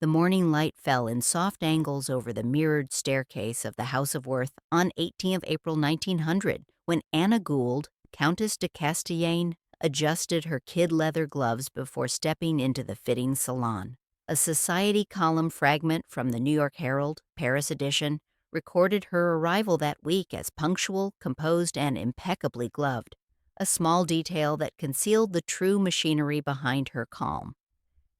The morning light fell in soft angles over the mirrored staircase of the House of Worth on 18th April 1900, when Anna Gould, Countess de Castellane, adjusted her kid leather gloves before stepping into the fitting salon. A society column fragment from the New York Herald, Paris edition, recorded her arrival that week as punctual, composed, and impeccably gloved, a small detail that concealed the true machinery behind her calm.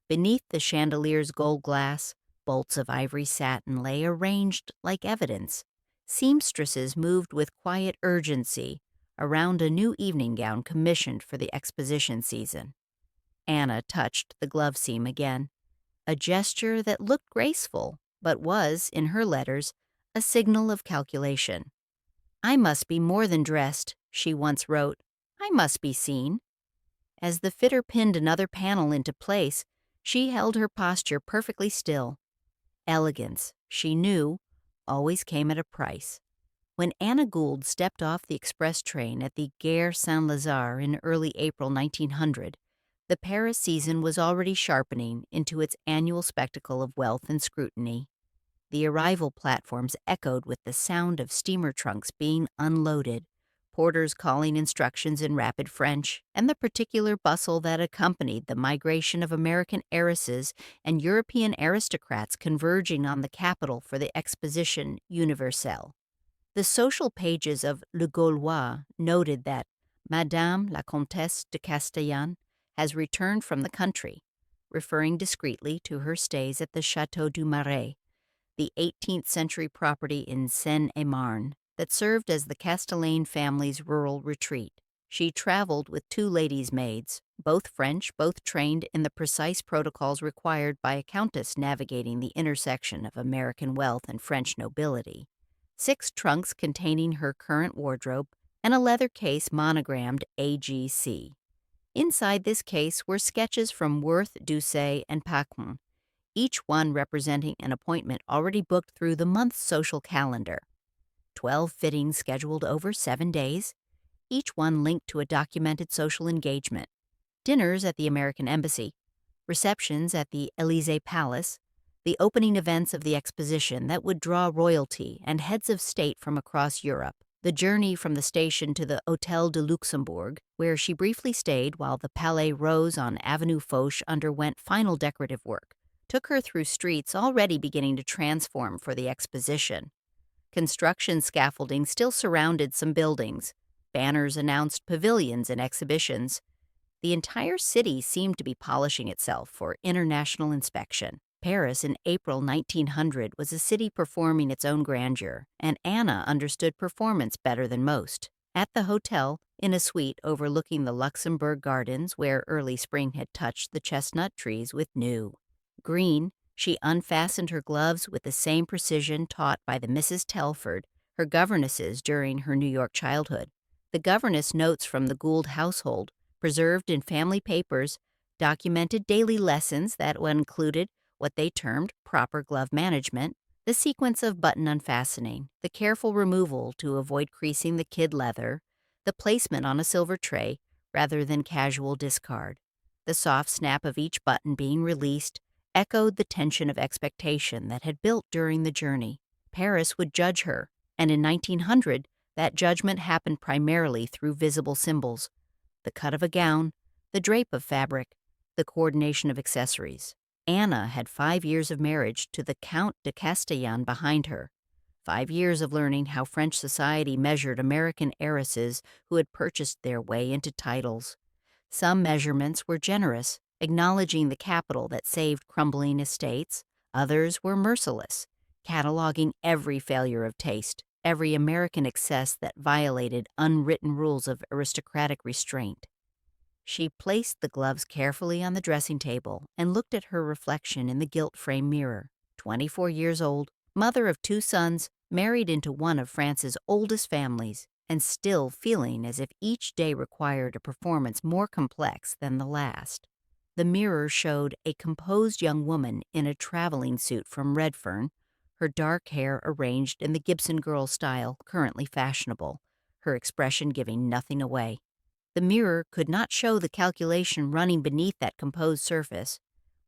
Beneath the chandelier's gold glass, bolts of ivory satin lay arranged like evidence. Seamstresses moved with quiet urgency around a new evening gown commissioned for the Exposition season. Anna touched the glove seam again, a gesture that looked graceful, but was, in her letters, a signal of calculation. "I must be more than dressed," she once wrote. "I must be seen." As the fitter pinned another panel into place, she held her posture perfectly still. Elegance, she knew, always came at a price. When Anna Gould stepped off the express train at the Gare Saint-Lazare in early April 1900, the Paris season was already sharpening into its annual spectacle of wealth and scrutiny. The arrival platforms echoed with the sound of steamer trunks being unloaded, porters calling instructions in rapid French, and the particular bustle that accompanied the migration of American heiresses and European aristocrats converging on the capital for the Exposition Universelle. The social pages of Le Gaulois noted that Madame la Comtesse de Castellane has returned from the country, referring discreetly to her stays at the Château du Marais, the 18th century property in Seine-et-Marne that served as the Castellane family's rural retreat. She traveled with two ladies' maids, both French, both trained in the precise protocols required by a countess navigating the intersection of American wealth and French nobility. 6 trunks containing her current wardrobe, and a leather case monogrammed AGC. Inside this case were sketches from Worth, Doucet, and Paquin, each one representing an appointment already booked through the month's social calendar. 12 fittings scheduled over 7 days, each one linked to a documented social engagement. Dinners at the American Embassy, receptions at the Élysée Palace, the opening events of the Exposition that would draw royalty and heads of state from across Europe, the journey from the station to the Hôtel de Luxembourg, where she briefly stayed while the Palais Rose on Avenue Foch underwent final decorative work, took her through streets already beginning to transform for the Exposition. Construction scaffolding still surrounded some buildings. Banners announced pavilions and exhibitions. The entire city seemed to be polishing itself for international inspection. Paris in April 1900 was a city performing its own grandeur, and Anna understood performance better than most. At the hotel, in a suite overlooking the Luxembourg Gardens where early spring had touched the chestnut trees with new green, she unfastened her gloves with the same precision taught by the Mrs. Telford, her governesses during her New York childhood. The governess notes from the Gould household, preserved in family papers, documented daily lessons that included what they termed proper glove management, the sequence of button unfastening, the careful removal to avoid creasing the kid leather, the placement on a silver tray rather than casual discard. The soft snap of each button being released echoed the tension of expectation that had built during the journey. Paris would judge her, and in 1900, that judgment happened primarily through visible symbols: the cut of a gown, the drape of fabric, the coordination of accessories. Anna had 5 years of marriage to the Count de Castellane behind her, 5 years of learning how French society measured American heiresses who had purchased their way into titles. Some measurements were generous, acknowledging the capital that saved crumbling estates. Others were merciless, cataloging every failure of taste, every American excess that violated unwritten rules of aristocratic restraint. She placed the gloves carefully on the dressing table and looked at her reflection in the gilt-frame mirror. 24 years old, mother of 2 sons, married into one of France's oldest families, and still feeling as if each day required a performance more complex than the last. The mirror showed a composed young woman in a traveling suit from Redfern, her dark hair arranged in the Gibson girl style currently fashionable, her expression giving nothing away. The mirror could not show the calculation running beneath that composed surface.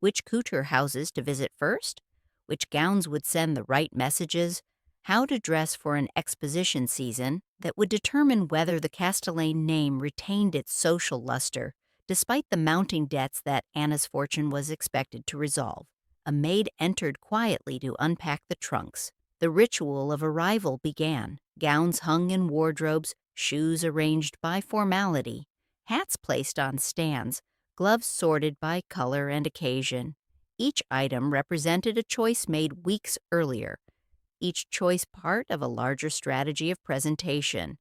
which couture houses to visit first, which gowns would send the right messages, how to dress for an exposition season that would determine whether the Castellane name retained its social luster, despite the mounting debts that Anna's fortune was expected to resolve. A maid entered quietly to unpack the trunks. The ritual of arrival began, gowns hung in wardrobes, shoes arranged by formality, hats placed on stands, gloves sorted by color and occasion. Each item represented a choice made weeks earlier, each choice part of a larger strategy of presentation.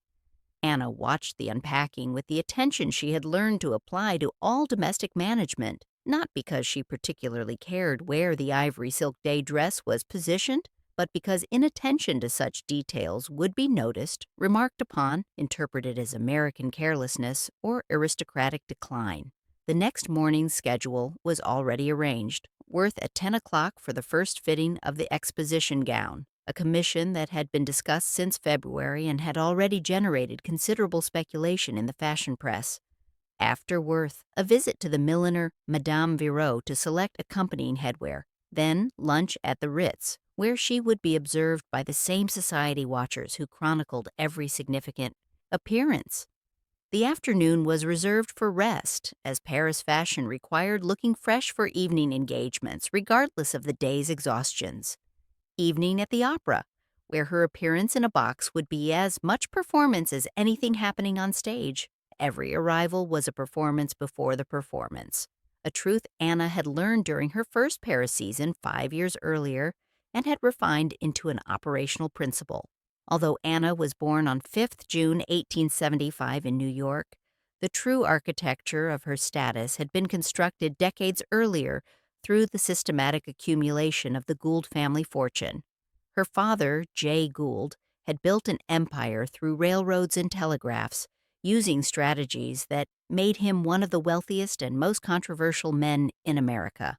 Anna watched the unpacking with the attention she had learned to apply to all domestic management, not because she particularly cared where the ivory silk day dress was positioned, but because inattention to such details would be noticed, remarked upon, interpreted as American carelessness or aristocratic decline. The next morning's schedule was already arranged, Worth at 10 o'clock for the first fitting of the Exposition gown, a commission that had been discussed since February and had already generated considerable speculation in the fashion press. After Worth, a visit to the milliner Madame Viraud to select accompanying headwear, then lunch at the Ritz, where she would be observed by the same society watchers who chronicled every significant appearance. The afternoon was reserved for rest, as Paris fashion required looking fresh for evening engagements, regardless of the day's exhaustions. Evening at the opera, where her appearance in a box would be as much performance as anything happening on stage. Every arrival was a performance before the performance, a truth Anna had learned during her first Paris season 5 years earlier and had refined into an operational principle. Although Anna was born on 5th June 1875 in New York, the true architecture of her status had been constructed decades earlier through the systematic accumulation of the Gould family fortune. Her father, J. Gould, had built an empire through railroads and telegraphs, using strategies that made him one of the wealthiest and most controversial men in America.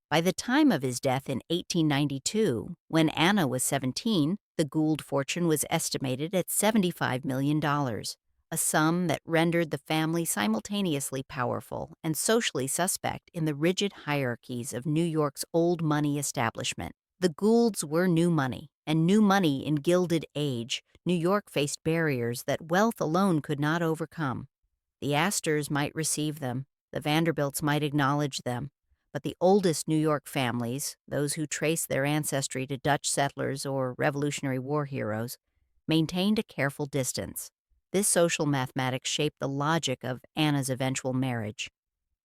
By the time of his death in 1892, when Anna was 17, the Gould fortune was estimated at $75 million, a sum that rendered the family simultaneously powerful and socially suspect in the rigid hierarchies of New York's old money establishment. The Goulds were new money, and new money in Gilded age, New York faced barriers that wealth alone could not overcome. The Astors might receive them, the Vanderbilts might acknowledge them, but the oldest New York families, those who traced their ancestry to Dutch settlers or Revolutionary War heroes, maintained a careful distance. This social mathematics shaped the logic of Anna's eventual marriage.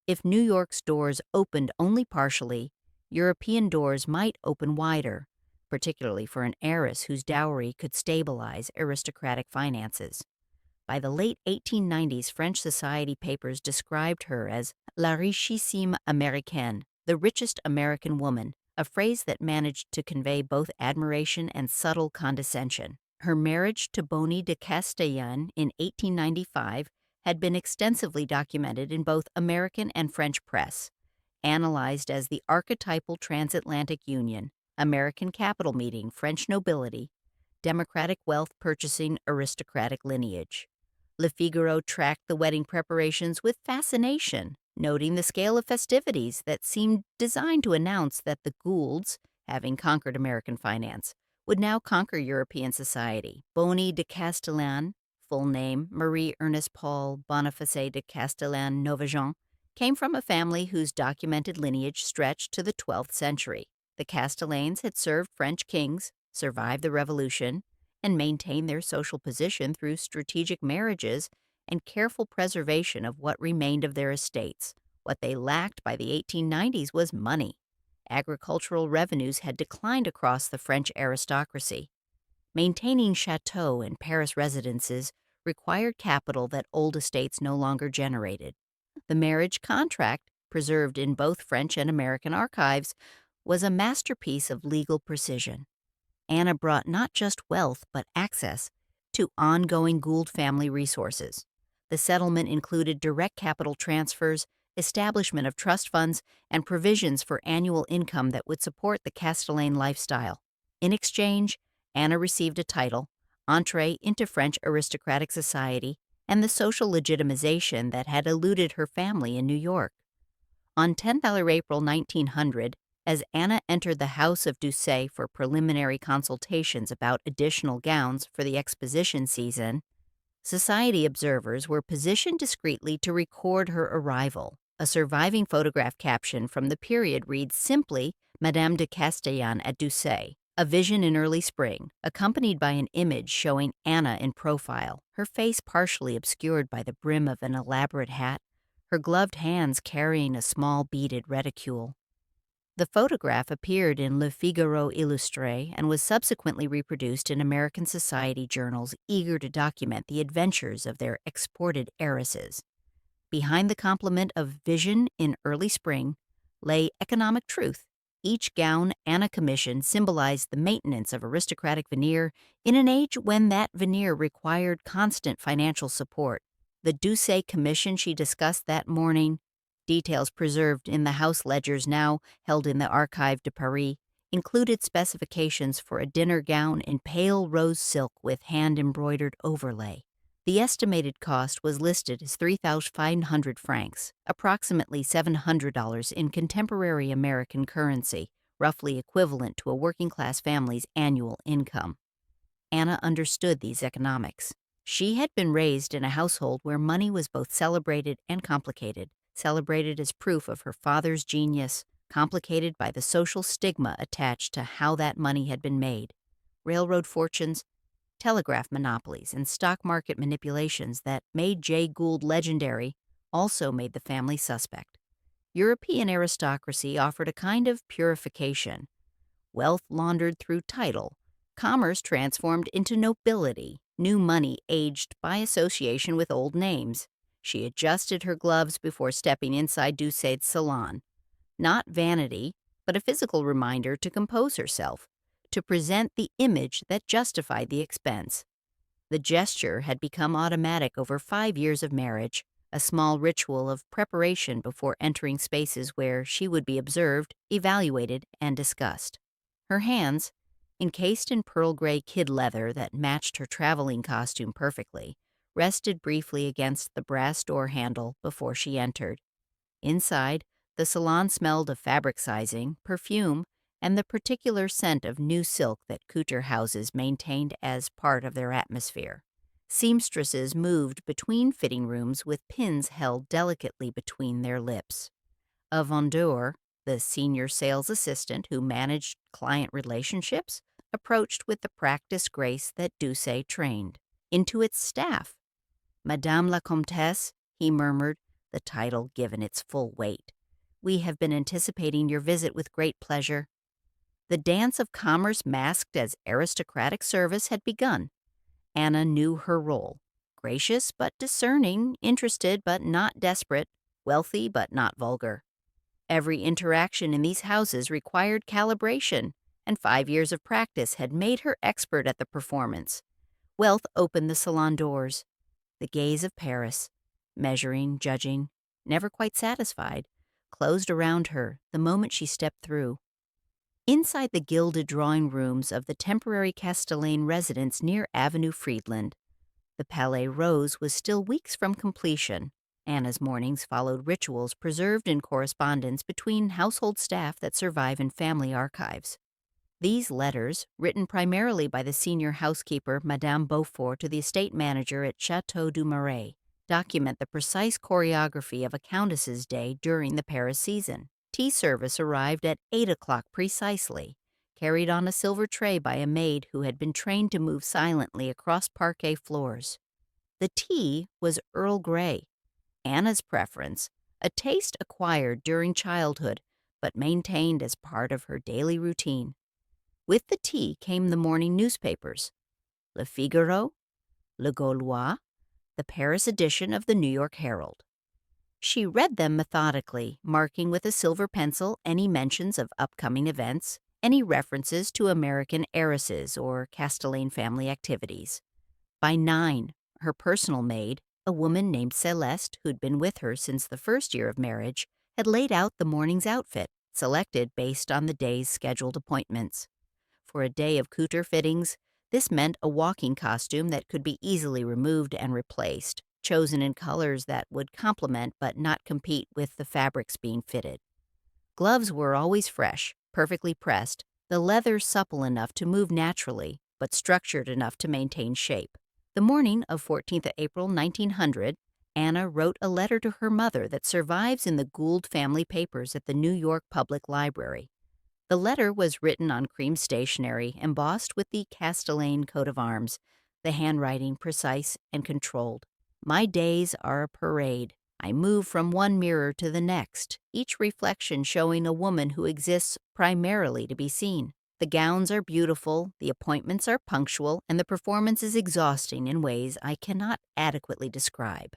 If New York's doors opened only partially, European doors might open wider, particularly for an heiress whose dowry could stabilize aristocratic finances. By the late 1890s, French society papers described her as la richissime américaine, the richest American woman, a phrase that managed to convey both admiration and subtle condescension. Her marriage to Bonny de Castellane in 1895 had been extensively documented in both American and French press, analyzed as the archetypal transatlantic union, American capital meeting French nobility, democratic wealth purchasing aristocratic lineage. Le Figaro tracked the wedding preparations with fascination, noting the scale of festivities that seemed designed to announce that the Goulds, having conquered American finance, would now conquer European society. Bonny de Castellane, full name Marie Ernest Paul Boniface de Castellane Nogent, came from a family whose documented lineage stretched to the 12th century. The Castellanes had served French kings, survived the Revolution, and maintained their social position through strategic marriages and careful preservation of what remained of their estates. What they lacked by the 1890s was money. Agricultural revenues had declined across the French aristocracy. Maintaining chateaux and Paris residences required capital that old estates no longer generated. The marriage contract, preserved in both French and American archives, was a masterpiece of legal precision. Anna brought not just wealth but access to ongoing Gould family resources. The settlement included direct capital transfers, establishment of trust funds, and provisions for annual income that would support the Castellane lifestyle. In exchange, Anna received a title, entree into French aristocratic society, and the social legitimization that had eluded her family in New York. On 10th April 1900, as Anna entered the house of Doucet for preliminary consultations about additional gowns for the Exposition season, society observers were positioned discreetly to record her arrival. A surviving photograph caption from the period reads simply, Madame de Castellane at Doucet, a vision in early spring, accompanied by an image showing Anna in profile, her face partially obscured by the brim of an elaborate hat, her gloved hands carrying a small beaded reticule. The photograph appeared in Le Figaro Illustré and was subsequently reproduced in American society journals eager to document the adventures of their exported heiresses. Behind the compliment of vision in early spring lay economic truth. Each gown Anna commissioned symbolized the maintenance of aristocratic veneer in an age when that veneer required constant financial support. The Doucet commission she discussed that morning, details preserved in the house ledgers now held in the Archives de Paris, included specifications for a dinner gown in pale rose silk with hand-embroidered overlay. The estimated cost was listed as 3,500 francs, approximately $700 in contemporary American currency, roughly equivalent to a working-class family's annual income. Anna understood these economics. She had been raised in a household where money was both celebrated and complicated, celebrated as proof of her father's genius, complicated by the social stigma attached to how that money had been made. Railroad fortunes, telegraph monopolies, and stock market manipulations that made Jay Gould legendary also made the family suspect. European aristocracy offered a kind of purification. Wealth laundered through title, commerce transformed into nobility, new money aged by association with old names. She adjusted her gloves before stepping inside Doucet's salon. Not vanity, but a physical reminder to compose herself, to present the image that justified the expense. The gesture had become automatic over 5 years of marriage, a small ritual of preparation before entering spaces where she would be observed, evaluated, and discussed. Her hands, encased in pearl gray kid leather that matched her traveling costume perfectly, rested briefly against the brass door handle before she entered. Inside, the salon smelled of fabric sizing, perfume, and the particular scent of new silk that couture houses maintained as part of their atmosphere. Seamstresses moved between fitting rooms with pins held delicately between their lips. A vendeur, the senior sales assistant who managed client relationships, approached with the practiced grace that Doucet trained. Into its staff. Madame la Comtesse, he murmured, the title given its full weight. We have been anticipating your visit with great pleasure. The dance of commerce masked as aristocratic service had begun. Anna knew her role. Gracious but discerning, interested but not desperate, wealthy but not vulgar. Every interaction in these houses required calibration, and 5 years of practice had made her expert at the performance. Wealth opened the salon doors. The gaze of Paris, measuring, judging, never quite satisfied, closed around her the moment she stepped through. Inside the gilded drawing rooms of the temporary Castellane residence near Avenue Friedland, the Palais Rose was still weeks from completion. Anna's mornings followed rituals preserved in correspondence between household staff that survive in family archives. These letters, written primarily by the senior housekeeper Madame Beaufort to the estate manager at Château du Marais, document the precise choreography of a countess's day during the Paris season. Tea service arrived at 8 o'clock precisely, carried on a silver tray by a maid who had been trained to move silently across parquet floors. The tea was Earl Grey, Anna's preference, a taste acquired during childhood but maintained as part of her daily routine. With the tea came the morning newspapers, Le Figaro, Le Gaulois, the Paris edition of the New York Herald. She read them methodically, marking with a silver pencil any mentions of upcoming events, any references to American heiresses or Castellane family activities. By 9, her personal maid, a woman named Celeste, who'd been with her since the first year of marriage, had laid out the morning's outfit, selected based on the day's scheduled appointments. For a day of couture fittings, this meant a walking costume that could be easily removed and replaced, chosen in colors that would complement but not compete with the fabrics being fitted. Gloves were always fresh, perfectly pressed, the leather supple enough to move naturally, but structured enough to maintain shape. The morning of 14th of April 1900, Anna wrote a letter to her mother that survives in the Gould family papers at the New York Public Library. The letter was written on cream stationery, embossed with the Castellane coat of arms, the handwriting precise and controlled. My days are a parade. I move from one mirror to the next, each reflection showing a woman who exists primarily to be seen. The gowns are beautiful, the appointments are punctual, and the performance is exhausting in ways I cannot adequately describe.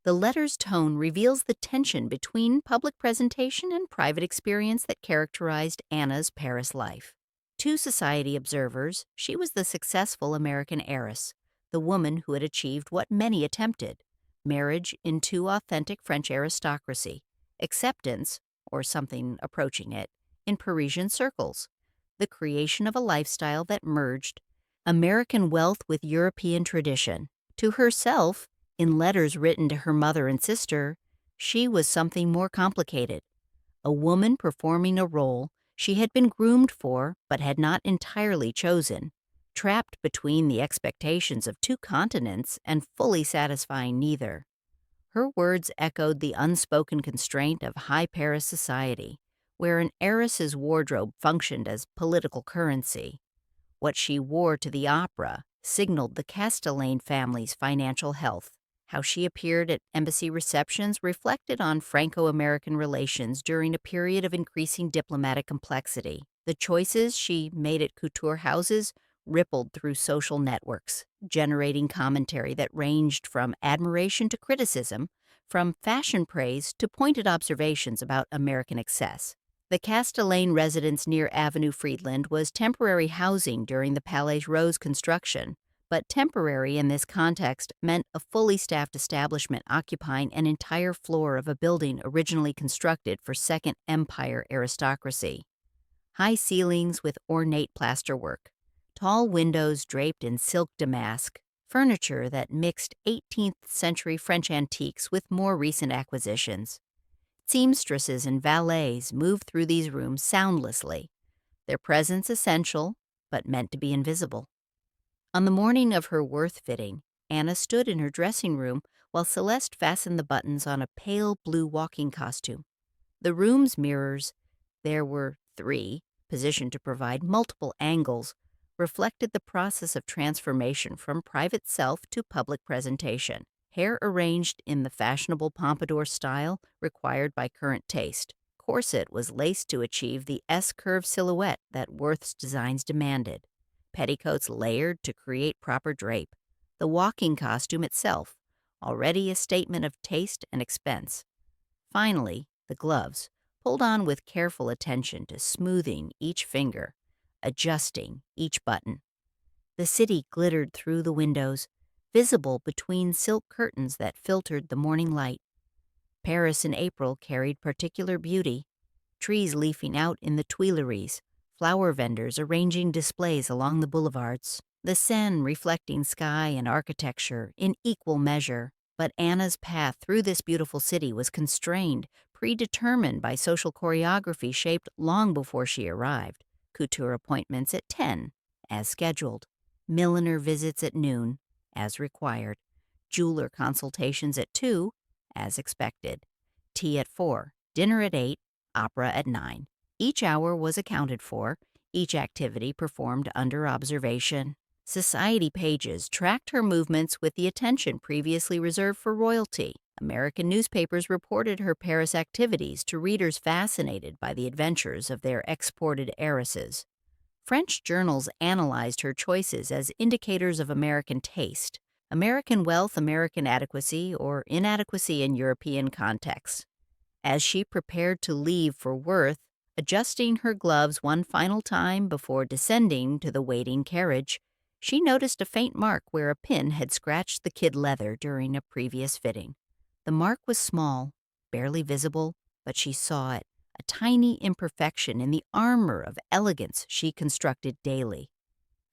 The letter's tone reveals the tension between public presentation and private experience that characterized Anna's Paris life. To society observers, she was the successful American heiress, the woman who had achieved what many attempted: marriage into authentic French aristocracy, acceptance, or something approaching it, in Parisian circles, the creation of a lifestyle that merged American wealth with European tradition. To herself, in letters written to her mother and sister, she was something more complicated, a woman performing a role she had been groomed for but had not entirely chosen, trapped between the expectations of two continents and fully satisfying neither. Her words echoed the unspoken constraint of high Paris society, where an heiress's wardrobe functioned as political currency. What she wore to the opera signaled the Castellane family's financial health. How she appeared at embassy receptions reflected on Franco-American relations during a period of increasing diplomatic complexity. The choices she made at couture houses rippled through social networks, generating commentary that ranged from admiration to criticism, from fashion praise to pointed observations about American excess. The Castellane residence near Avenue Friedland was temporary housing during the Palais Rose construction, but temporary in this context meant a fully staffed establishment occupying an entire floor of a building originally constructed for Second Empire aristocracy. High ceilings with ornate plasterwork, tall windows draped in silk damask, furniture that mixed 18th century French antiques with more recent acquisitions. Seamstresses and valets moved through these rooms soundlessly, their presence essential, but meant to be invisible. On the morning of her Worth fitting, Anna stood in her dressing room while Celeste fastened the buttons on a pale blue walking costume. The room's mirrors, there were 3, positioned to provide multiple angles, reflected the process of transformation from private self to public presentation. Hair arranged in the fashionable pompadour style required by current taste. Corset was laced to achieve the S-curve silhouette that Worth's designs demanded. Petticoats layered to create proper drape. The walking costume itself, already a statement of taste and expense. Finally, the gloves, pulled on with careful attention to smoothing each finger, adjusting each button. The city glittered through the windows, visible between silk curtains that filtered the morning light. Paris in April carried particular beauty, trees leafing out in the Tuileries, flower vendors arranging displays along the boulevards, the Seine reflecting sky and architecture in equal measure. But Anna's path through this beautiful city was constrained, predetermined by social choreography shaped long before she arrived. Couture appointments at 10, as scheduled. Milliner visits at noon, as required. Jeweler consultations at 2, as expected. Tea at 4, dinner at 8, opera at 9. Each hour was accounted for, each activity performed under observation. Society pages tracked her movements with the attention previously reserved for royalty. American newspapers reported her Paris activities to readers fascinated by the adventures of their exported heiresses. French journals analyzed her choices as indicators of American taste, American wealth, American adequacy, or inadequacy in European contexts. As she prepared to leave for Worth, adjusting her gloves one final time before descending to the waiting carriage, she noticed a faint mark where a pin had scratched the kid leather during a previous fitting. The mark was small, barely visible, but she saw it, a tiny imperfection in the armor of elegance she constructed daily.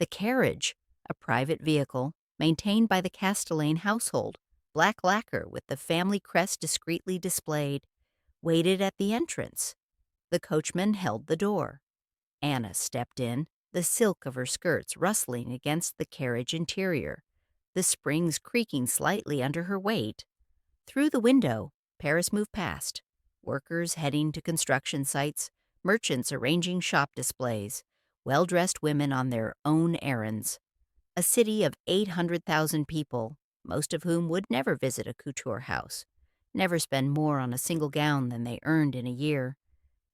The carriage, a private vehicle maintained by the Castellane household, black lacquer with the family crest discreetly displayed, waited at the entrance. The coachman held the door. Anna stepped in, the silk of her skirts rustling against the carriage interior, the springs creaking slightly under her weight. Through the window, Paris moved past, workers heading to construction sites, merchants arranging shop displays, well-dressed women on their own errands. A city of 800,000 people, most of whom would never visit a couture house, never spend more on a single gown than they earned in a year,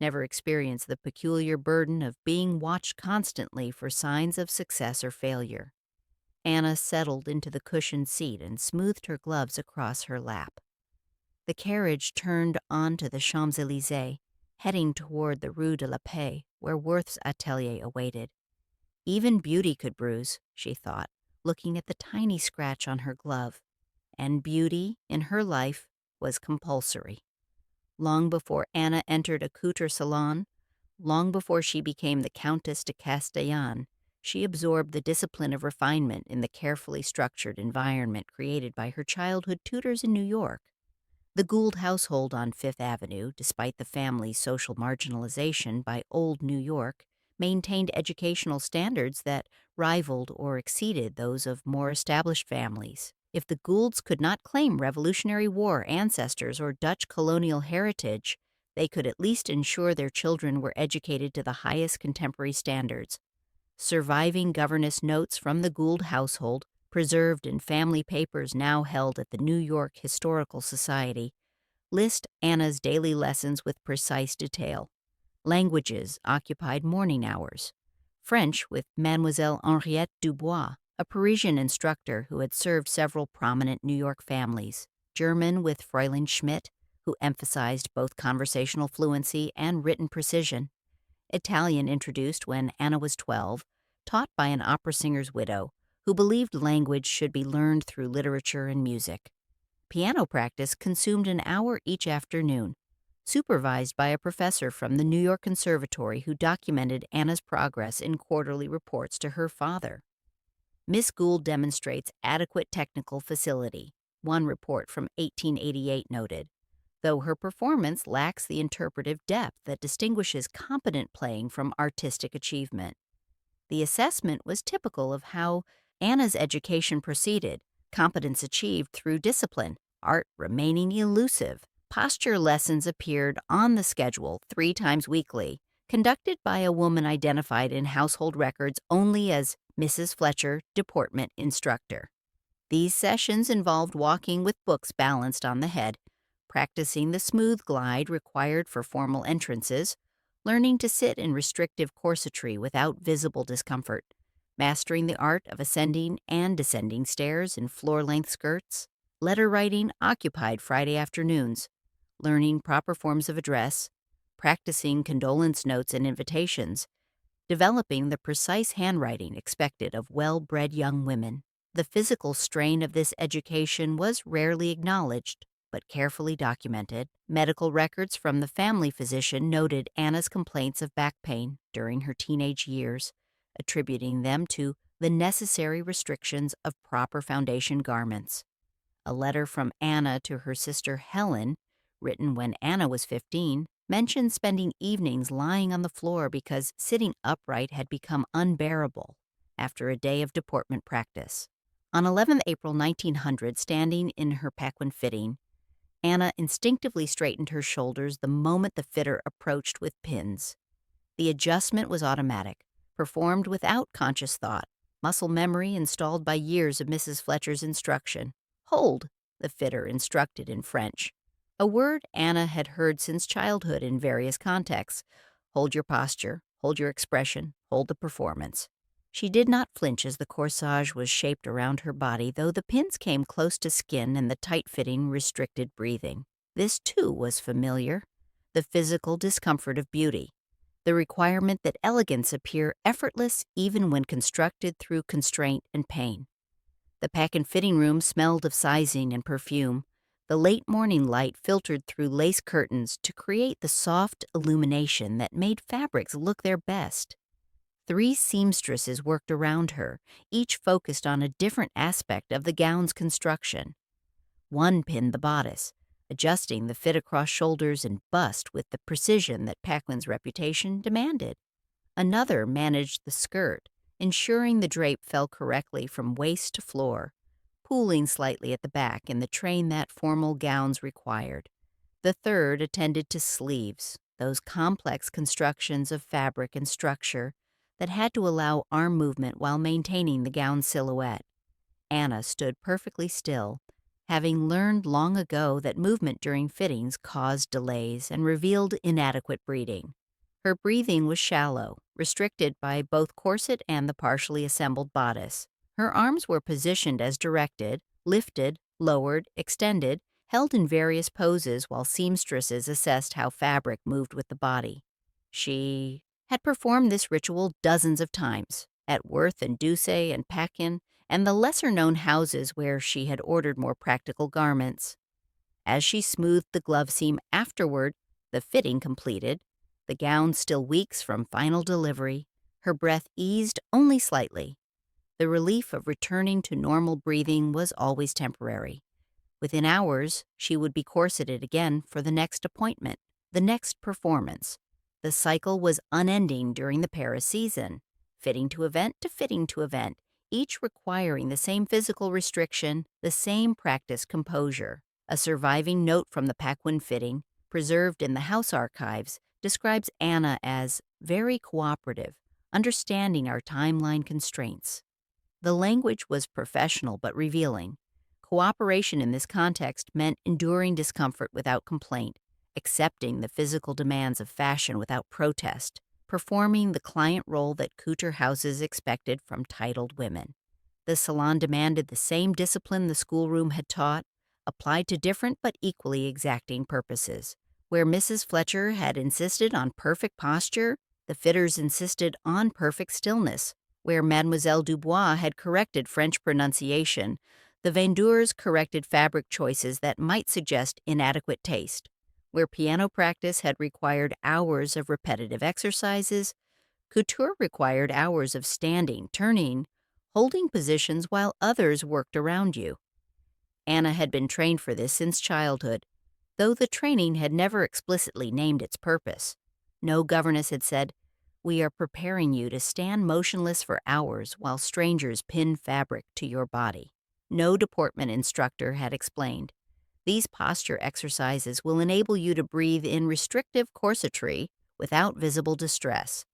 never experience the peculiar burden of being watched constantly for signs of success or failure. Anna settled into the cushioned seat and smoothed her gloves across her lap. The carriage turned onto the Champs-Élysées, heading toward the Rue de la Paix, where Worth's atelier awaited. Even beauty could bruise, she thought, looking at the tiny scratch on her glove. And beauty, in her life, was compulsory. Long before Anna entered a couture salon, long before she became the Countess de Castellane, she absorbed the discipline of refinement in the carefully structured environment created by her childhood tutors in New York. The Gould household on Fifth Avenue, despite the family's social marginalization by old New York, maintained educational standards that rivaled or exceeded those of more established families. If the Goulds could not claim Revolutionary War ancestors or Dutch colonial heritage, they could at least ensure their children were educated to the highest contemporary standards. Surviving governess notes from the Gould household, preserved in family papers now held at the New York Historical Society, list Anna's daily lessons with precise detail. Languages occupied morning hours. French with Mademoiselle Henriette Dubois, a Parisian instructor who had served several prominent New York families. German with Fräulein Schmidt, who emphasized both conversational fluency and written precision. Italian introduced when Anna was 12, taught by an opera singer's widow, who believed language should be learned through literature and music. Piano practice consumed an hour each afternoon, supervised by a professor from the New York Conservatory who documented Anna's progress in quarterly reports to her father. Miss Gould demonstrates adequate technical facility, one report from 1888 noted, though her performance lacks the interpretive depth that distinguishes competent playing from artistic achievement. The assessment was typical of how Anna's education proceeded, competence achieved through discipline, art remaining elusive. Posture lessons appeared on the schedule 3 times weekly, conducted by a woman identified in household records only as Mrs. Fletcher, deportment instructor. These sessions involved walking with books balanced on the head, practicing the smooth glide required for formal entrances, learning to sit in restrictive corsetry without visible discomfort, mastering the art of ascending and descending stairs in floor-length skirts. Letter writing occupied Friday afternoons, learning proper forms of address, practicing condolence notes and invitations, developing the precise handwriting expected of well-bred young women. The physical strain of this education was rarely acknowledged, but carefully documented. Medical records from the family physician noted Anna's complaints of back pain during her teenage years, attributing them to the necessary restrictions of proper foundation garments. A letter from Anna to her sister Helen, written when Anna was 15, mentioned spending evenings lying on the floor because sitting upright had become unbearable after a day of deportment practice. On 11th April 1900, standing in her Paquin fitting, Anna instinctively straightened her shoulders the moment the fitter approached with pins. The adjustment was automatic, performed without conscious thought, muscle memory installed by years of Mrs. Fletcher's instruction. "Hold," the fitter instructed in French, a word Anna had heard since childhood in various contexts. Hold your posture, hold your expression, hold the performance. She did not flinch as the corsage was shaped around her body, though the pins came close to skin and the tight-fitting restricted breathing. This, too, was familiar. The physical discomfort of beauty. The requirement that elegance appear effortless even when constructed through constraint and pain. The pack-and fitting room smelled of sizing and perfume. The late morning light filtered through lace curtains to create the soft illumination that made fabrics look their best. 3 seamstresses worked around her, each focused on a different aspect of the gown's construction. One pinned the bodice, adjusting the fit across shoulders and bust with the precision that Paquin's reputation demanded. Another managed the skirt, ensuring the drape fell correctly from waist to floor, pooling slightly at the back in the train that formal gowns required. The third attended to sleeves, those complex constructions of fabric and structure that had to allow arm movement while maintaining the gown silhouette. Anna stood perfectly still, having learned long ago that movement during fittings caused delays and revealed inadequate breathing. Her breathing was shallow, restricted by both corset and the partially assembled bodice. Her arms were positioned as directed, lifted, lowered, extended, held in various poses while seamstresses assessed how fabric moved with the body. She had performed this ritual dozens of times, at Worth and Doucet and Paquin, and the lesser-known houses where she had ordered more practical garments. As she smoothed the glove seam afterward, the fitting completed, the gown still weeks from final delivery, her breath eased only slightly. The relief of returning to normal breathing was always temporary. Within hours, she would be corseted again for the next appointment, the next performance. The cycle was unending during the Paris season, fitting to event to fitting to event, each requiring the same physical restriction, the same practiced composure. A surviving note from the Paquin fitting, preserved in the house archives, describes Anna as very cooperative, understanding our timeline constraints. The language was professional but revealing. Cooperation in this context meant enduring discomfort without complaint, accepting the physical demands of fashion without protest, performing the client role that couture houses expected from titled women. The salon demanded the same discipline the schoolroom had taught, applied to different but equally exacting purposes. Where Mrs. Fletcher had insisted on perfect posture, the fitters insisted on perfect stillness. Where Mademoiselle Dubois had corrected French pronunciation, the vendeurs corrected fabric choices that might suggest inadequate taste. Where piano practice had required hours of repetitive exercises, couture required hours of standing, turning, holding positions while others worked around you. Anna had been trained for this since childhood, though the training had never explicitly named its purpose. No governess had said, "We are preparing you to stand motionless for hours while strangers pin fabric to your body." No deportment instructor had explained, "These posture exercises will enable you to breathe in restrictive corsetry without visible distress."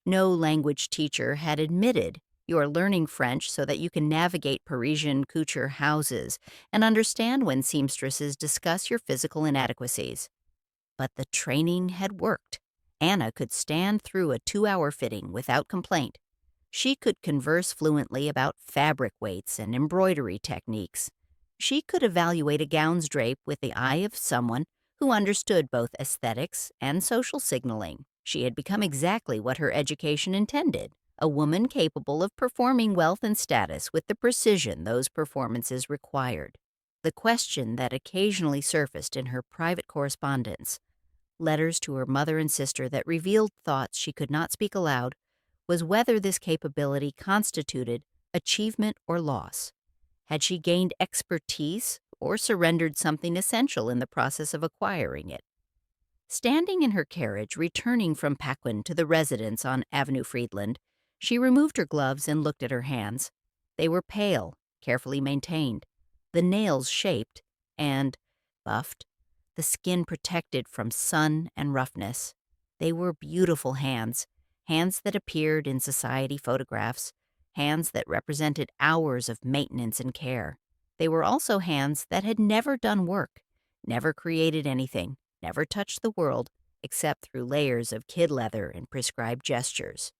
No language teacher had admitted, "You are learning French so that you can navigate Parisian couture houses and understand when seamstresses discuss your physical inadequacies." But the training had worked. Anna could stand through a 2-hour fitting without complaint. She could converse fluently about fabric weights and embroidery techniques. She could evaluate a gown's drape with the eye of someone who understood both aesthetics and social signaling. She had become exactly what her education intended, a woman capable of performing wealth and status with the precision those performances required. The question that occasionally surfaced in her private correspondence, letters to her mother and sister that revealed thoughts she could not speak aloud, was whether this capability constituted achievement or loss. Had she gained expertise or surrendered something essential in the process of acquiring it? Standing in her carriage, returning from Paquin to the residence on Avenue Friedland, she removed her gloves and looked at her hands. They were pale, carefully maintained, the nails shaped and buffed, the skin protected from sun and roughness. They were beautiful hands, hands that appeared in society photographs, hands that represented hours of maintenance and care. They were also hands that had never done work, never created anything, never touched the world, except through layers of kid leather and prescribed gestures.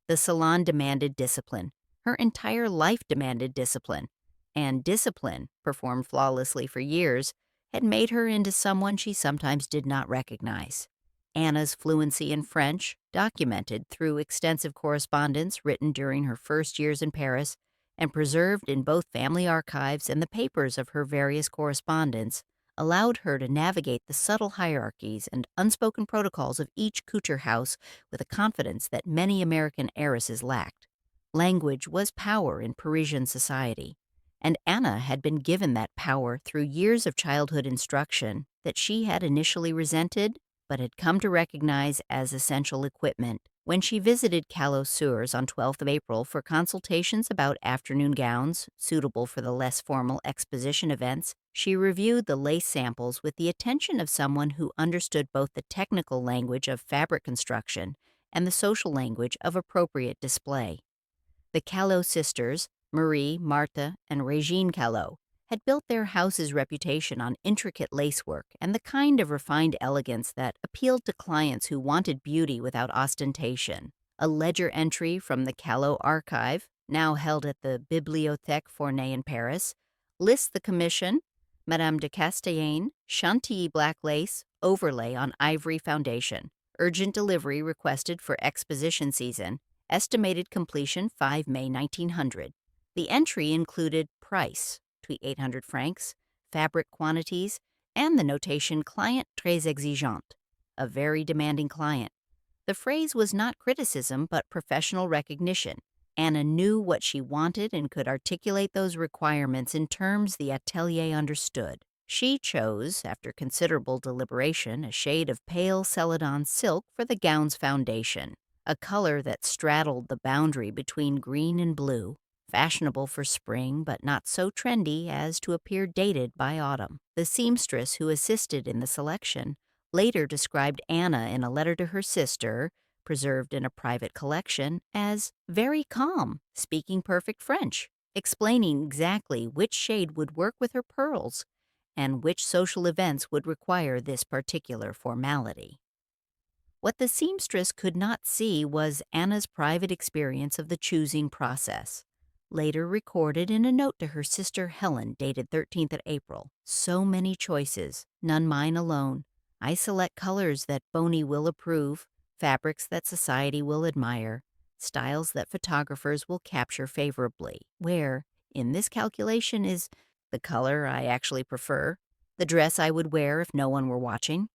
The salon demanded discipline. Her entire life demanded discipline. And discipline, performed flawlessly for years, had made her into someone she sometimes did not recognize. Anna's fluency in French, documented through extensive correspondence written during her first years in Paris and preserved in both family archives and the papers of her various correspondents, allowed her to navigate the subtle hierarchies and unspoken protocols of each couture house with a confidence that many American heiresses lacked. Language was power in Parisian society. and Anna had been given that power through years of childhood instruction that she had initially resented but had come to recognize as essential equipment. When she visited Callot-Surs on 12th of April for consultations about afternoon gowns suitable for the less formal exposition events, she reviewed the lace samples with the attention of someone who understood both the technical language of fabric construction and the social language of appropriate display. The Callot sisters, Marie, Marthe, and Régine Callot, had built their house's reputation on intricate lacework and the kind of refined elegance that appealed to clients who wanted beauty without ostentation. A ledger entry from the Callot archive, now held at the Bibliothèque Fournet in Paris, lists the commission: Madame de Castellane, Chantilly black lace, overlay on ivory foundation. Urgent delivery requested for exposition season. Estimated completion 5 May 1900. The entry included price, 800 francs, fabric quantities, and the notation client très exigeante, a very demanding client. The phrase was not criticism but professional recognition. Anna knew what she wanted and could articulate those requirements in terms the atelier understood. She chose, after considerable deliberation, a shade of pale celadon silk for the gown's foundation, a color that straddled the boundary between green and blue, fashionable for spring but not so trendy as to appear dated by autumn. The seamstress who assisted in the selection later described Anna in a letter to her sister, preserved in a private collection, as very calm, speaking perfect French, explaining exactly which shade would work with her pearls and which social events would require this particular formality. What the seamstress could not see was Anna's private experience of the choosing process, later recorded in a note to her sister Helen dated 13th of April. So many choices, none mine alone. I select colors that Boney will approve, fabrics that society will admire, styles that photographers will capture favorably. Where, in this calculation, is the color I actually prefer, the dress I would wear if no one were watching?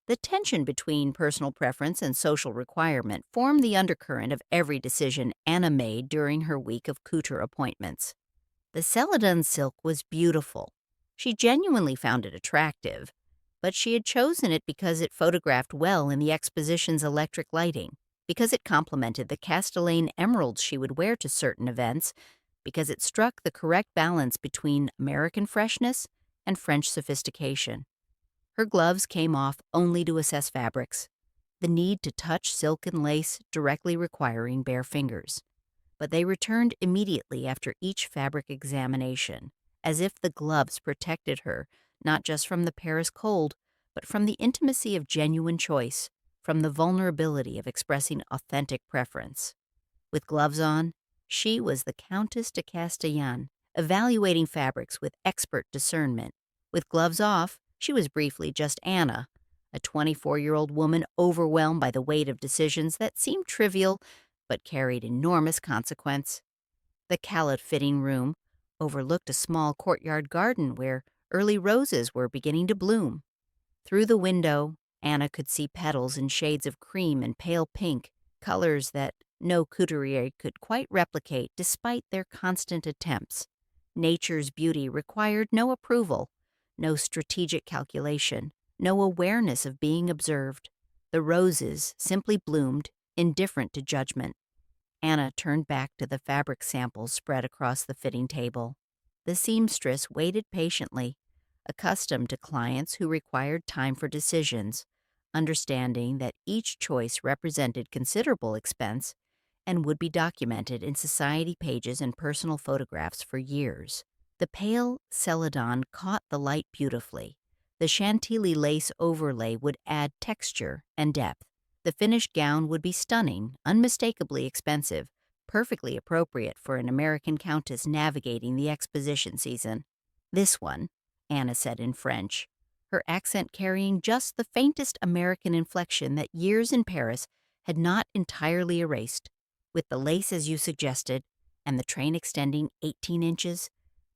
The tension between personal preference and social requirement formed the undercurrent of every decision Anna made during her week of couture appointments. The celadon silk was beautiful. She genuinely found it attractive, but she had chosen it because it photographed well in the exposition's electric lighting, because it complemented the Castellane emeralds she would wear to certain events, because it struck the correct balance between American freshness and French sophistication. Her gloves came off only to assess fabrics, the need to touch silk and lace directly requiring bare fingers. But they returned immediately after each fabric examination, as if the gloves protected her not just from the Paris cold, but from the intimacy of genuine choice, from the vulnerability of expressing authentic preference. With gloves on, she was the Countess de Castellane, evaluating fabrics with expert discernment. With gloves off, she was briefly just Anna, a 24-year-old woman overwhelmed by the weight of decisions that seemed trivial but carried enormous consequence. The Callot fitting room overlooked a small courtyard garden where early roses were beginning to bloom. Through the window, Anna could see petals in shades of cream and pale pink, colors that no couturier could quite replicate despite their constant attempts. Nature's beauty required no approval, no strategic calculation, no awareness of being observed. The roses simply bloomed, indifferent to judgment. Anna turned back to the fabric samples spread across the fitting table. The seamstress waited patiently, accustomed to clients who required time for decisions, understanding that each choice represented considerable expense and would be documented in society pages and personal photographs for years. The pale celadon caught the light beautifully. The Chantilly lace overlay would add texture and depth. The finished gown would be stunning, unmistakably expensive, perfectly appropriate for an American countess navigating the exposition season. This one, Anna said in French, her accent carrying just the faintest American inflection that years in Paris had not entirely erased. With the lace as you suggested, and the train extending 18 inches,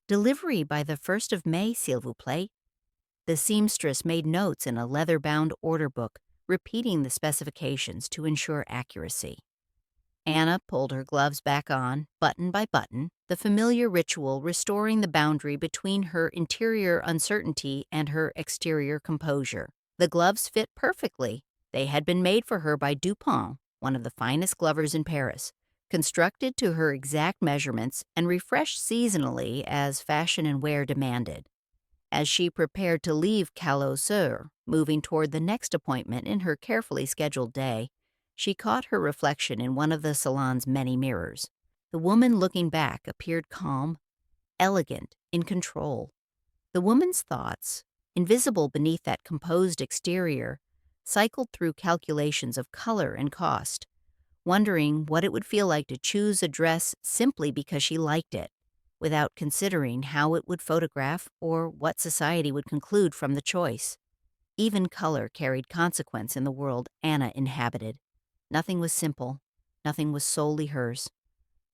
delivery by the 1st of May, s'il vous plaît. The seamstress made notes in a leather-bound order book, repeating the specifications to ensure accuracy. Anna pulled her gloves back on, button by button, the familiar ritual restoring the boundary between her interior uncertainty and her exterior composure. The gloves fit perfectly. They had been made for her by Dupont, one of the finest glovers in Paris, constructed to her exact measurements and refreshed seasonally as fashion and wear demanded. As she prepared to leave Callot-sur, moving toward the next appointment in her carefully scheduled day, she caught her reflection in one of the salon's many mirrors. The woman looking back appeared calm, elegant, in control. The woman's thoughts, invisible beneath that composed exterior, cycled through calculations of color and cost, wondering what it would feel like to choose a dress simply because she liked it, without considering how it would photograph or what society would conclude from the choice. Even color carried consequence in the world Anna inhabited. Nothing was simple. Nothing was solely hers.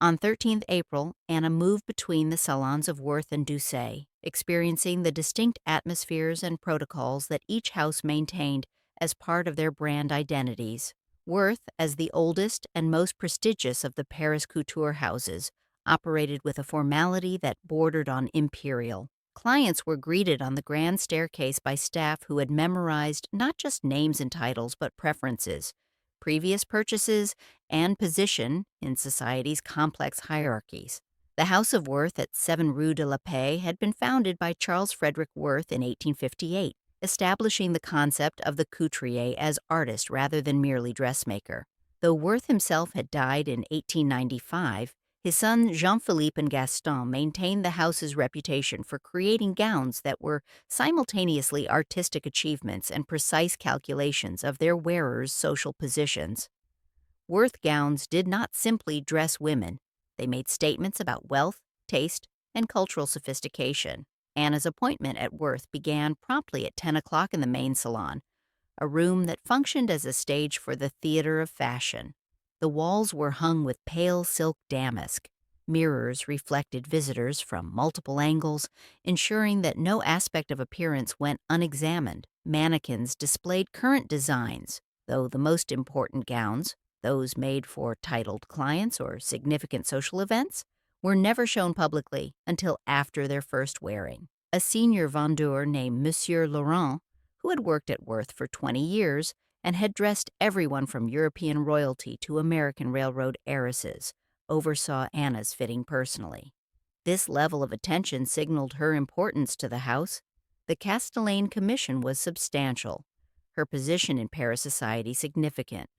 On 13th April, Anna moved between the salons of Worth and Doucet, experiencing the distinct atmospheres and protocols that each house maintained as part of their brand identities. Worth, as the oldest and most prestigious of the Paris couture houses, operated with a formality that bordered on imperial. Clients were greeted on the grand staircase by staff who had memorized not just names and titles but preferences, previous purchases, and position in society's complex hierarchies. The House of Worth at 7 Rue de la Paix had been founded by Charles Frederick Worth in 1858, establishing the concept of the couturier as artist rather than merely dressmaker. Though Worth himself had died in 1895, his sons Jean-Philippe and Gaston maintained the house's reputation for creating gowns that were simultaneously artistic achievements and precise calculations of their wearers' social positions. Worth gowns did not simply dress women. They made statements about wealth, taste, and cultural sophistication. Anna's appointment at Worth began promptly at 10 o'clock in the main salon, a room that functioned as a stage for the theater of fashion. The walls were hung with pale silk damask. Mirrors reflected visitors from multiple angles, ensuring that no aspect of appearance went unexamined. Mannequins displayed current designs, though the most important gowns, those made for titled clients or significant social events, were never shown publicly until after their first wearing. A senior vendeur named Monsieur Laurent, who had worked at Worth for 20 years and had dressed everyone from European royalty to American railroad heiresses, oversaw Anna's fitting personally. This level of attention signaled her importance to the house. The Castellane commission was substantial, her position in Paris society significant,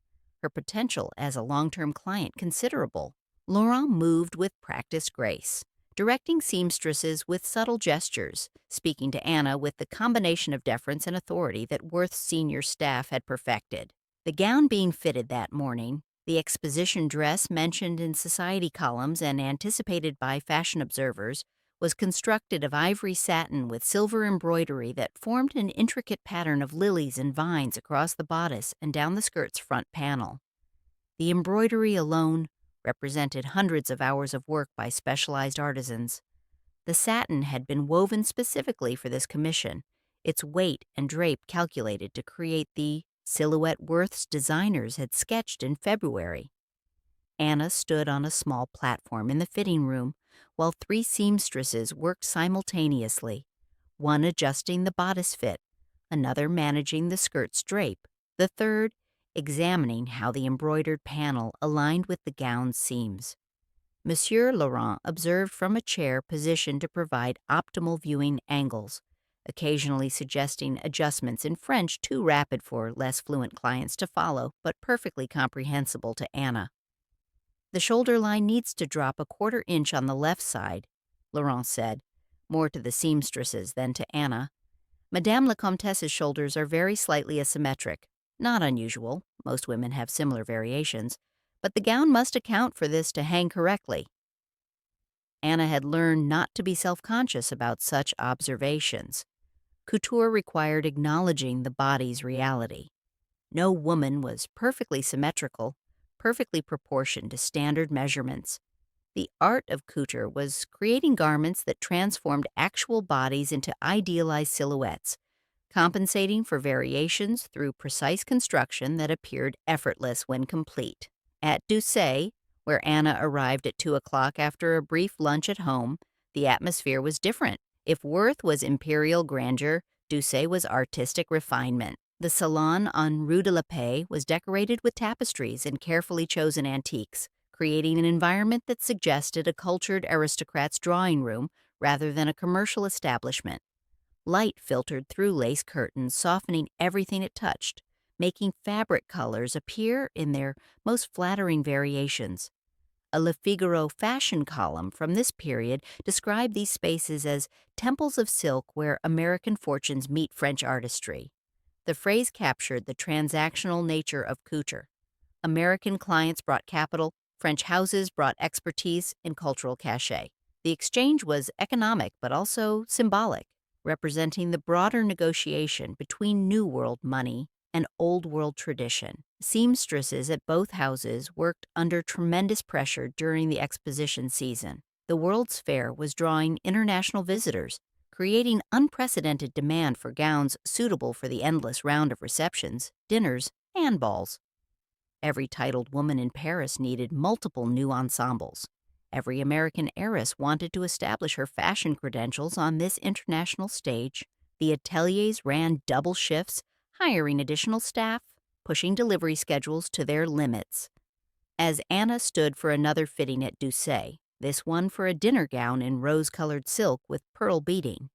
her potential as a long-term client considerable. Laurent moved with practiced grace, directing seamstresses with subtle gestures, speaking to Anna with the combination of deference and authority that Worth's senior staff had perfected. The gown being fitted that morning, the Exposition dress mentioned in society columns and anticipated by fashion observers, was constructed of ivory satin with silver embroidery that formed an intricate pattern of lilies and vines across the bodice and down the skirt's front panel. The embroidery alone represented hundreds of hours of work by specialized artisans. The satin had been woven specifically for this commission, its weight and drape calculated to create the silhouette Worth's designers had sketched in February. Anna stood on a small platform in the fitting room while 3 seamstresses worked simultaneously, one adjusting the bodice fit, another managing the skirt's drape, the third examining how the embroidered panel aligned with the gown's seams. Monsieur Laurent observed from a chair positioned to provide optimal viewing angles, occasionally suggesting adjustments in French too rapid for less fluent clients to follow, but perfectly comprehensible to Anna. "The shoulder line needs to drop a 1/4 inch on the left side," Laurent said, more to the seamstresses than to Anna. "Madame la Comtesse's shoulders are very slightly asymmetric. Not unusual, most women have similar variations, but the gown must account for this to hang correctly." Anna had learned not to be self-conscious about such observations. Couture required acknowledging the body's reality. No woman was perfectly symmetrical, perfectly proportioned to standard measurements. The art of couture was creating garments that transformed actual bodies into idealized silhouettes, compensating for variations through precise construction that appeared effortless when complete. At Doucet, Where Anna arrived at 2 o'clock after a brief lunch at home, the atmosphere was different. If Worth was imperial grandeur, Doucet was artistic refinement. The salon on Rue de la Paix was decorated with tapestries and carefully chosen antiques, creating an environment that suggested a cultured aristocrat's drawing room rather than a commercial establishment. Light filtered through lace curtains, softening everything it touched, making fabric colors appear in their most flattering variations. A Le Figaro fashion column from this period described these spaces as temples of silk where American fortunes meet French artistry. The phrase captured the transactional nature of couture. American clients brought capital, French houses brought expertise and cultural cachet. The exchange was economic but also symbolic, representing the broader negotiation between New World money and Old World tradition. Seamstresses at both houses worked under tremendous pressure during the Exposition season. The World's Fair was drawing international visitors, creating unprecedented demand for gowns suitable for the endless round of receptions, dinners, and balls. Every titled woman in Paris needed multiple new ensembles. Every American heiress wanted to establish her fashion credentials on this international stage. The ateliers ran double shifts, hiring additional staff, pushing delivery schedules to their limits. As Anna stood for another fitting at Doucet, this one for a dinner gown in rose-colored silk with pearl beading,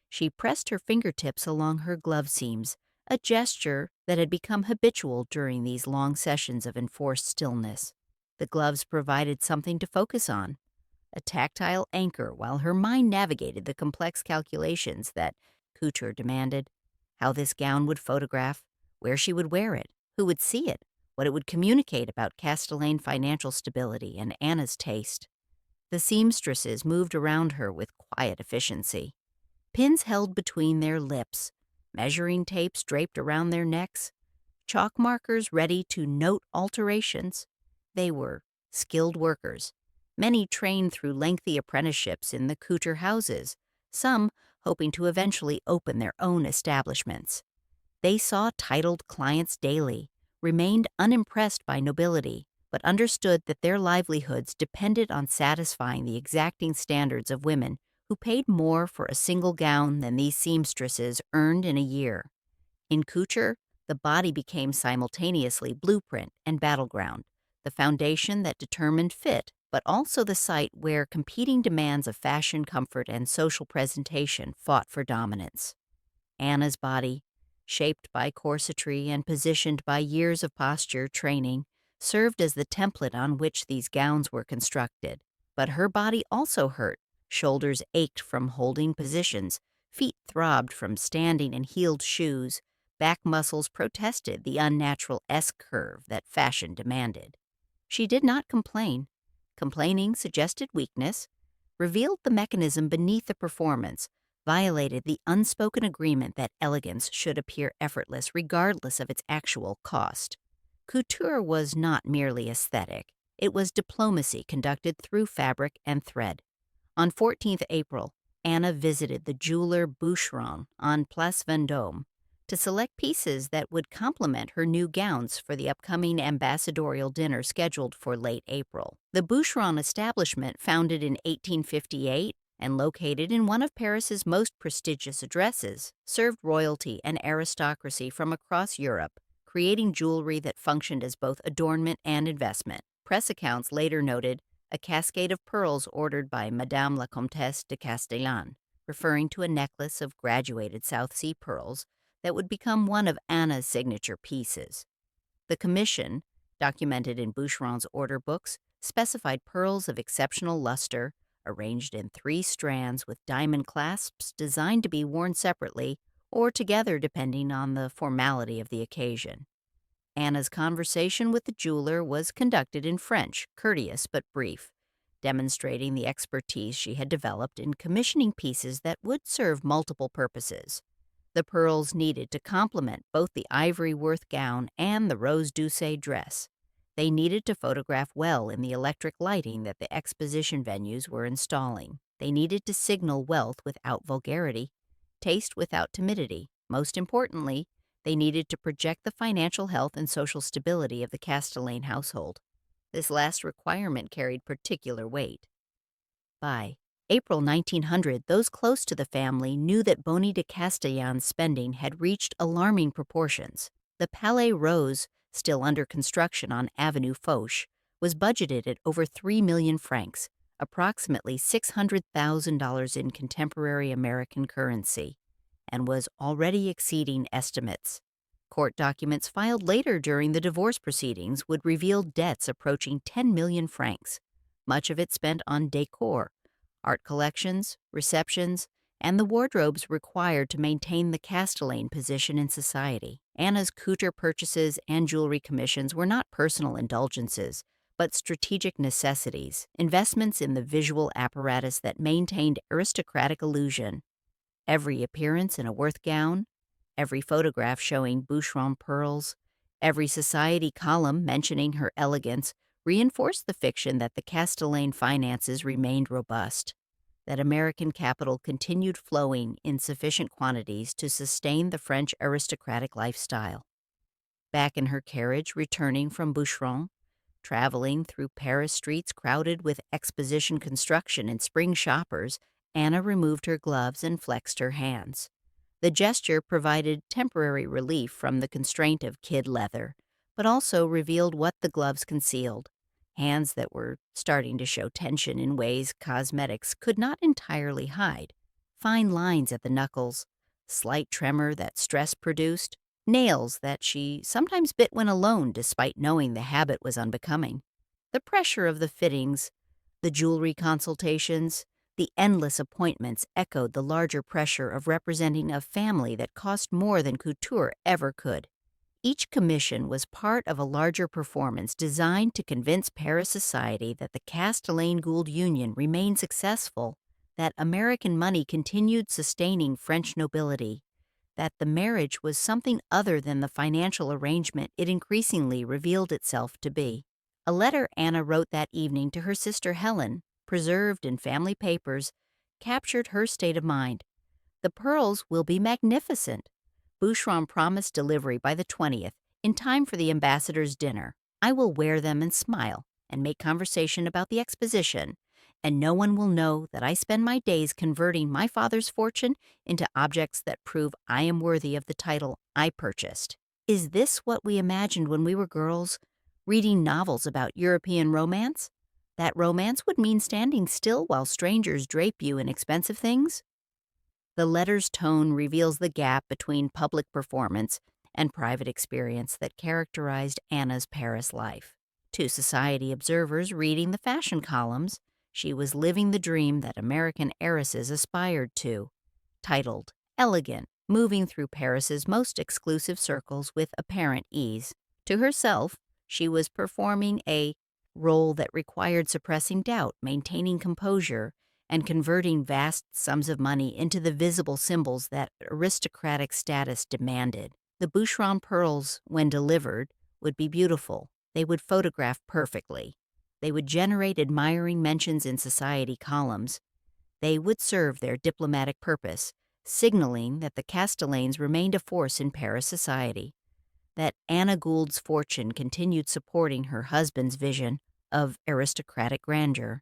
she pressed her fingertips along her glove seams, a gesture that had become habitual during these long sessions of enforced stillness. The gloves provided something to focus on, a tactile anchor while her mind navigated the complex calculations that couture demanded: how this gown would photograph, where she would wear it, who would see it, what it would communicate about Castellane financial stability and Anna's taste. The seamstresses moved around her with quiet efficiency. Pins held between their lips, measuring tapes draped around their necks, chalk markers ready to note alterations. They were skilled workers, many trained through lengthy apprenticeships in the couture houses, some hoping to eventually open their own establishments. They saw titled clients daily, remained unimpressed by nobility, but understood that their livelihoods depended on satisfying the exacting standards of women who paid more for a single gown than these seamstresses earned in a year. In couture, the body became simultaneously blueprint and battleground, the foundation that determined fit, but also the site where competing demands of fashion, comfort, and social presentation fought for dominance. Anna's body, shaped by corsetry and positioned by years of posture training, served as the template on which these gowns were constructed. But her body also hurt. Shoulders ached from holding positions, feet throbbed from standing in heeled shoes, back muscles protested the unnatural S-curve that fashion demanded. She did not complain. Complaining suggested weakness, revealed the mechanism beneath the performance, violated the unspoken agreement that elegance should appear effortless regardless of its actual cost. Couture was not merely aesthetic. It was diplomacy conducted through fabric and thread. On 14th April, Anna visited the jeweler Boucheron on Place Vendôme to select pieces that would complement her new gowns for the upcoming ambassadorial dinner scheduled for late April. The Boucheron establishment, founded in 1858 and located in one of Paris's most prestigious addresses, served royalty and aristocracy from across Europe, creating jewelry that functioned as both adornment and investment. Press accounts later noted a cascade of pearls ordered by Madame la Comtesse de Castellane, referring to a necklace of graduated South Sea pearls that would become one of Anna's signature pieces. The commission, documented in Boucheron's order books, specified pearls of exceptional luster, arranged in 3 strands with diamond clasps designed to be worn separately or together depending on the formality of the occasion. Anna's conversation with the jeweler was conducted in French, courteous but brief, demonstrating the expertise she had developed in commissioning pieces that would serve multiple purposes. The pearls needed to complement both the ivory Worth gown and the rose Doucet dress. They needed to photograph well in the electric lighting that the exposition venues were installing. They needed to signal wealth without vulgarity, taste without timidity. Most importantly, they needed to project the financial health and social stability of the Castellane household. This last requirement carried particular weight. By April 1900, those close to the family knew that Boni de Castellane's spending had reached alarming proportions. The Palais Rose, still under construction on Avenue Foch, was budgeted at over 3 million francs, approximately $600,000 in contemporary American currency, and was already exceeding estimates. Court documents filed later during the divorce proceedings would reveal debts approaching 10 million francs, much of it spent on decor, art collections, receptions, and the wardrobes required to maintain the Castellane position in society. Anna's couture purchases and jewelry commissions were not personal indulgences, but strategic necessities, investments in the visual apparatus that maintained aristocratic illusion. Every appearance in a Worth gown, every photograph showing Boucheron pearls, every society column mentioning her elegance reinforced the fiction that the Castellane finances remained robust, that American capital continued flowing in sufficient quantities to sustain the French aristocratic lifestyle. Back in her carriage, returning from Boucheron, traveling through Paris streets crowded with Exposition construction and spring shoppers, Anna removed her gloves and flexed her hands. The gesture provided temporary relief from the constraint of kid leather, but also revealed what the gloves concealed: hands that were starting to show tension in ways cosmetics could not entirely hide, fine lines at the knuckles, slight tremor that stress produced, nails that she sometimes bit when alone despite knowing the habit was unbecoming. The pressure of the fittings, the jewelry consultations, the endless appointments echoed the larger pressure of representing a family that cost more than couture ever could. Each commission was part of a larger performance designed to convince Paris society that the Castellane-Gould union remained successful, that American money continued sustaining French nobility, that the marriage was something other than the financial arrangement it increasingly revealed itself to be. A letter Anna wrote that evening to her sister Helen, preserved in family papers, captured her state of mind. "The pearls will be magnificent. Boucheron promised delivery by the 20th, in time for the ambassador's dinner. I will wear them and smile, and make conversation about the Exposition, and no one will know that I spend my days converting my father's fortune into objects that prove I am worthy of the title I purchased." Is this what we imagined when we were girls, reading novels about European romance? That romance would mean standing still while strangers drape you in expensive things? The letter's tone reveals the gap between public performance and private experience that characterized Anna's Paris life. To society observers reading the fashion columns, she was living the dream that American heiresses aspired to, titled elegant, moving through Paris's most exclusive circles with apparent ease. To herself, she was performing a role that required suppressing doubt, maintaining composure, and converting vast sums of money into the visible symbols that aristocratic status demanded. The Boucheron pearls, when delivered, would be beautiful. They would photograph perfectly. They would generate admiring mentions in society columns. They would serve their diplomatic purpose, signaling that the Castellanes remained a force in Paris society, that Anna Gould's fortune continued supporting her husband's vision of aristocratic grandeur.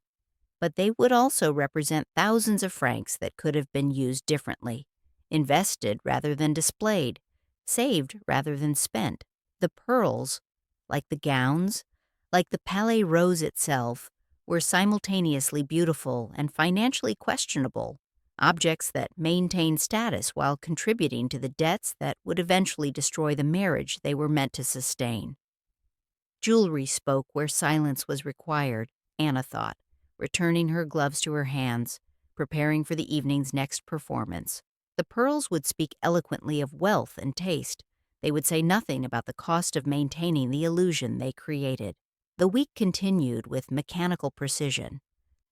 But they would also represent thousands of francs that could have been used differently, invested rather than displayed, saved rather than spent. The pearls, like the gowns, like the Palais Rose itself, were simultaneously beautiful and financially questionable, objects that maintained status while contributing to the debts that would eventually destroy the marriage they were meant to sustain. Jewelry spoke where silence was required, Anna thought, returning her gloves to her hands, preparing for the evening's next performance. The pearls would speak eloquently of wealth and taste. They would say nothing about the cost of maintaining the illusion they created. The week continued with mechanical precision.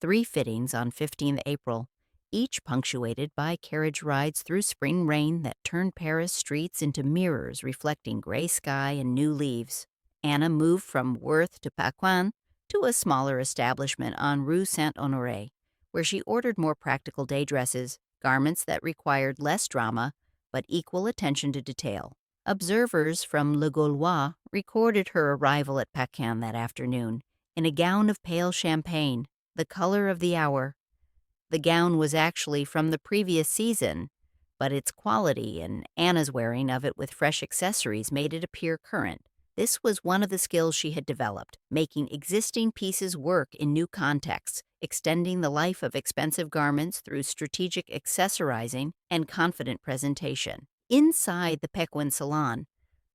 3 fittings on 15th April, each punctuated by carriage rides through spring rain that turned Paris streets into mirrors reflecting gray sky and new leaves. Anna moved from Worth to Paquin to a smaller establishment on Rue Saint-Honoré, where she ordered more practical day dresses, garments that required less drama but equal attention to detail. Observers from Le Gaulois recorded her arrival at Paquin that afternoon, in a gown of pale champagne, the color of the hour. The gown was actually from the previous season, but its quality and Anna's wearing of it with fresh accessories made it appear current. This was one of the skills she had developed, making existing pieces work in new contexts, extending the life of expensive garments through strategic accessorizing and confident presentation. Inside the Pequin salon,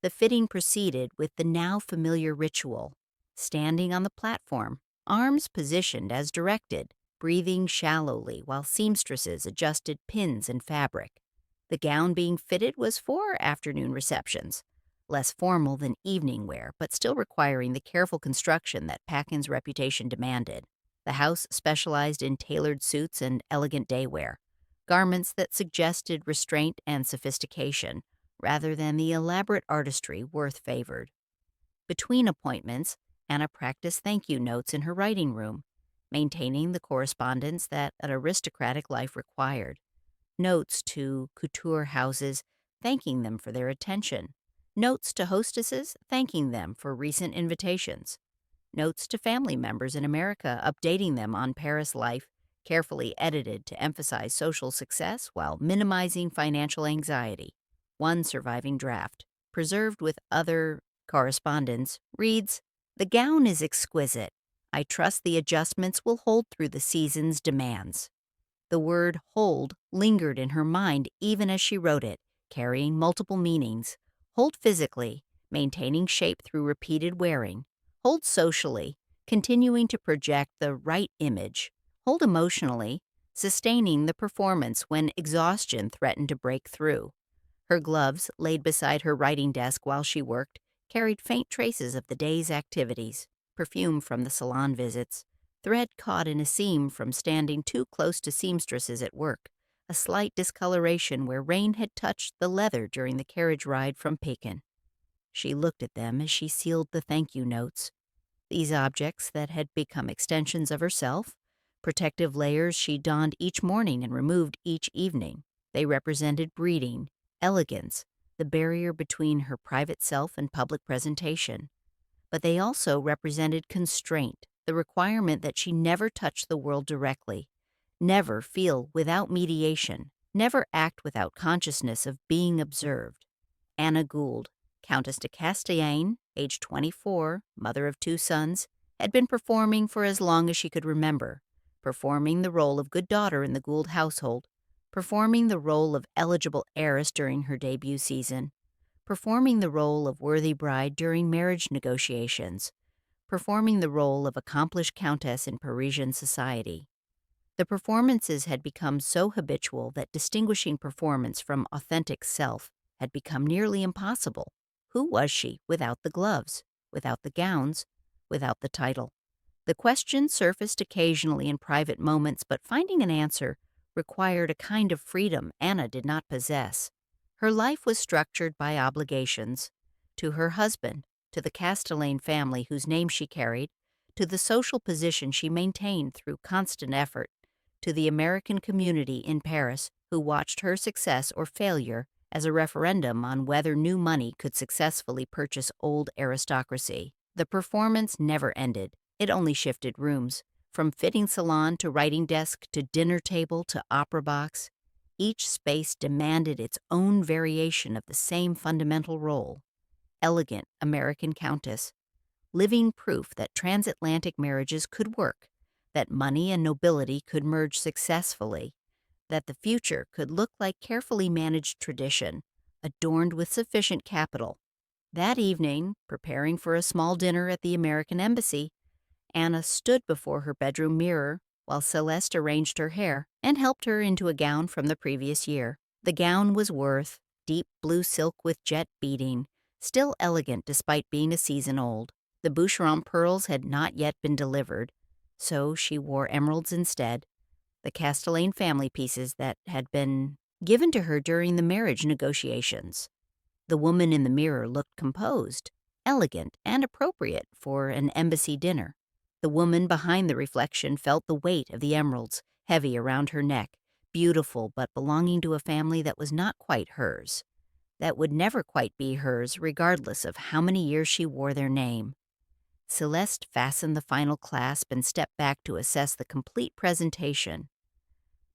the fitting proceeded with the now familiar ritual. Standing on the platform, arms positioned as directed, breathing shallowly while seamstresses adjusted pins and fabric. The gown being fitted was for afternoon receptions, less formal than evening wear, but still requiring the careful construction that Pequin's reputation demanded. The house specialized in tailored suits and elegant day wear, garments that suggested restraint and sophistication, rather than the elaborate artistry Worth favored. Between appointments, Anna practiced thank you notes in her writing room, maintaining the correspondence that an aristocratic life required. Notes to couture houses thanking them for their attention. Notes to hostesses thanking them for recent invitations. Notes to family members in America updating them on Paris life, carefully edited to emphasize social success while minimizing financial anxiety. One surviving draft, preserved with other correspondence, reads, "The gown is exquisite. I trust the adjustments will hold through the season's demands." The word hold lingered in her mind even as she wrote it, carrying multiple meanings. Hold physically, maintaining shape through repeated wearing. Hold socially, continuing to project the right image. Hold emotionally, sustaining the performance when exhaustion threatened to break through. Her gloves, laid beside her writing desk while she worked, carried faint traces of the day's activities, perfume from the salon visits, thread caught in a seam from standing too close to seamstresses at work, a slight discoloration where rain had touched the leather during the carriage ride from Pekin. She looked at them as she sealed the thank you notes. These objects that had become extensions of herself, protective layers she donned each morning and removed each evening. They represented breeding, elegance, the barrier between her private self and public presentation. But they also represented constraint, the requirement that she never touch the world directly, never feel without mediation, never act without consciousness of being observed. Anna Gould, Countess de Castellane, age 24, mother of 2 sons, had been performing for as long as she could remember, performing the role of good daughter in the Gould household, performing the role of eligible heiress during her debut season, performing the role of worthy bride during marriage negotiations, performing the role of accomplished countess in Parisian society. The performances had become so habitual that distinguishing performance from authentic self had become nearly impossible. Who was she without the gloves, without the gowns, without the title? The question surfaced occasionally in private moments, but finding an answer required a kind of freedom Anna did not possess. Her life was structured by obligations to her husband, to the Castellane family whose name she carried, to the social position she maintained through constant effort, to the American community in Paris who watched her success or failure as a referendum on whether new money could successfully purchase old aristocracy. The performance never ended. It only shifted rooms, from fitting salon to writing desk to dinner table to opera box. Each space demanded its own variation of the same fundamental role. Elegant American countess, living proof that transatlantic marriages could work, that money and nobility could merge successfully, that the future could look like carefully managed tradition, adorned with sufficient capital. That evening, preparing for a small dinner at the American Embassy, Anna stood before her bedroom mirror while Celeste arranged her hair and helped her into a gown from the previous year. The gown was Worth, deep blue silk with jet beading, still elegant despite being a season old. The Boucheron pearls had not yet been delivered, so she wore emeralds instead, the Castellane family pieces that had been given to her during the marriage negotiations. The woman in the mirror looked composed, elegant, and appropriate for an embassy dinner. The woman behind the reflection felt the weight of the emeralds, heavy around her neck, beautiful but belonging to a family that was not quite hers, that would never quite be hers regardless of how many years she wore their name. Celeste fastened the final clasp and stepped back to assess the complete presentation.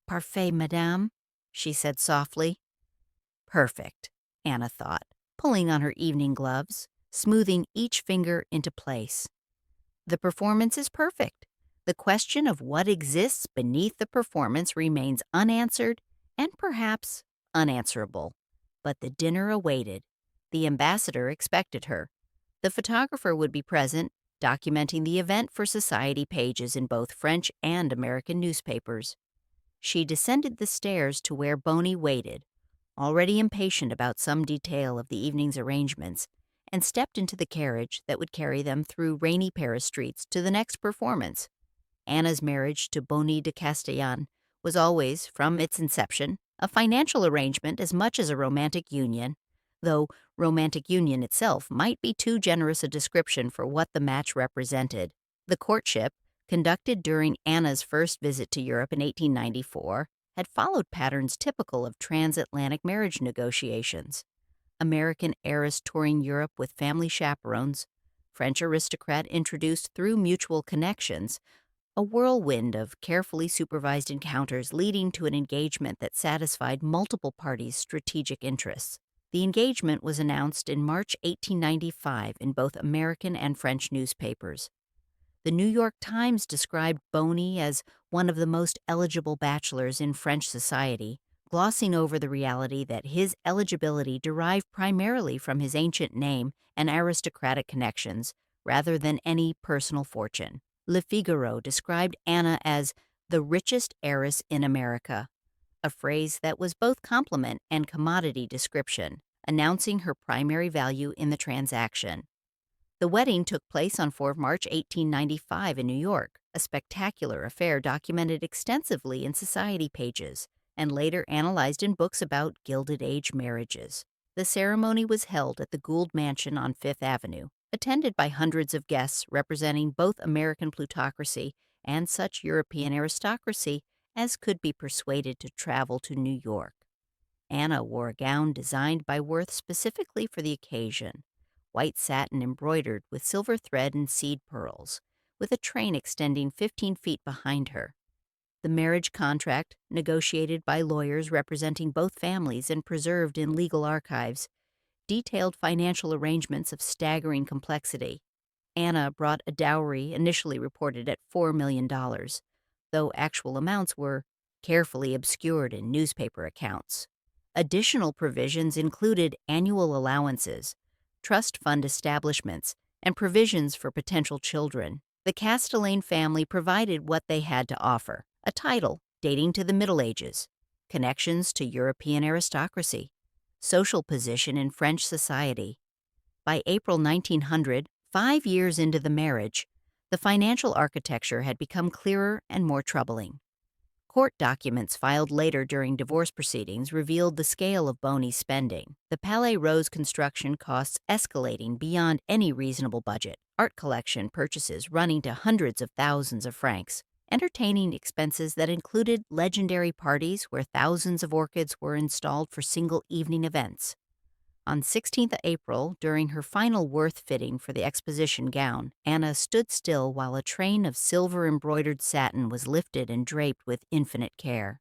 "Parfait, madame," she said softly. Perfect, Anna thought, pulling on her evening gloves, smoothing each finger into place. The performance is perfect. The question of what exists beneath the performance remains unanswered and perhaps unanswerable. But the dinner awaited. The ambassador expected her. The photographer would be present, documenting the event for society pages in both French and American newspapers. She descended the stairs to where Boney waited, already impatient about some detail of the evening's arrangements, and stepped into the carriage that would carry them through rainy Paris streets to the next performance. Anna's marriage to Boney de Castellane was always, from its inception, a financial arrangement as much as a romantic union, though romantic union itself might be too generous a description for what the match represented. The courtship, conducted during Anna's first visit to Europe in 1894, had followed patterns typical of transatlantic marriage negotiations. American heiress touring Europe with family chaperones, French aristocrat introduced through mutual connections, a whirlwind of carefully supervised encounters leading to an engagement that satisfied multiple parties' strategic interests. The engagement was announced in March 1895 in both American and French newspapers. The New York Times described Boney as one of the most eligible bachelors in French society, glossing over the reality that his eligibility derived primarily from his ancient name and aristocratic connections rather than any personal fortune. Le Figaro described Anna as the richest heiress in America, a phrase that was both compliment and commodity description, announcing her primary value in the transaction. The wedding took place on 4 March 1895 in New York, a spectacular affair documented extensively in society pages and later analyzed in books about Gilded Age marriages. The ceremony was held at the Gould Mansion on Fifth Avenue, attended by hundreds of guests representing both American plutocracy and such European aristocracy as could be persuaded to travel to New York. Anna wore a gown designed by Worth specifically for the occasion, white satin embroidered with silver thread and seed pearls, with a train extending 15 feet behind her. The marriage contract, negotiated by lawyers representing both families and preserved in legal archives, detailed financial arrangements of staggering complexity. Anna brought a dowry initially reported at $4 million, though actual amounts were carefully obscured in newspaper accounts. Additional provisions included annual allowances, trust fund establishments, and provisions for potential children. The Castellane family provided what they had to offer: a title dating to the Middle Ages, connections to European aristocracy, social position in French society. By April 1900, 5 years into the marriage, the financial architecture had become clearer and more troubling. Court documents filed later during divorce proceedings revealed the scale of Boney's spending. The Palais Rose construction costs escalating beyond any reasonable budget, art collection purchases running to hundreds of thousands of francs, entertaining expenses that included legendary parties where thousands of orchids were installed for single evening events. On 16th April, during her final Worth fitting for the Exposition gown, Anna stood still while a train of silver-embroidered satin was lifted and draped with infinite care.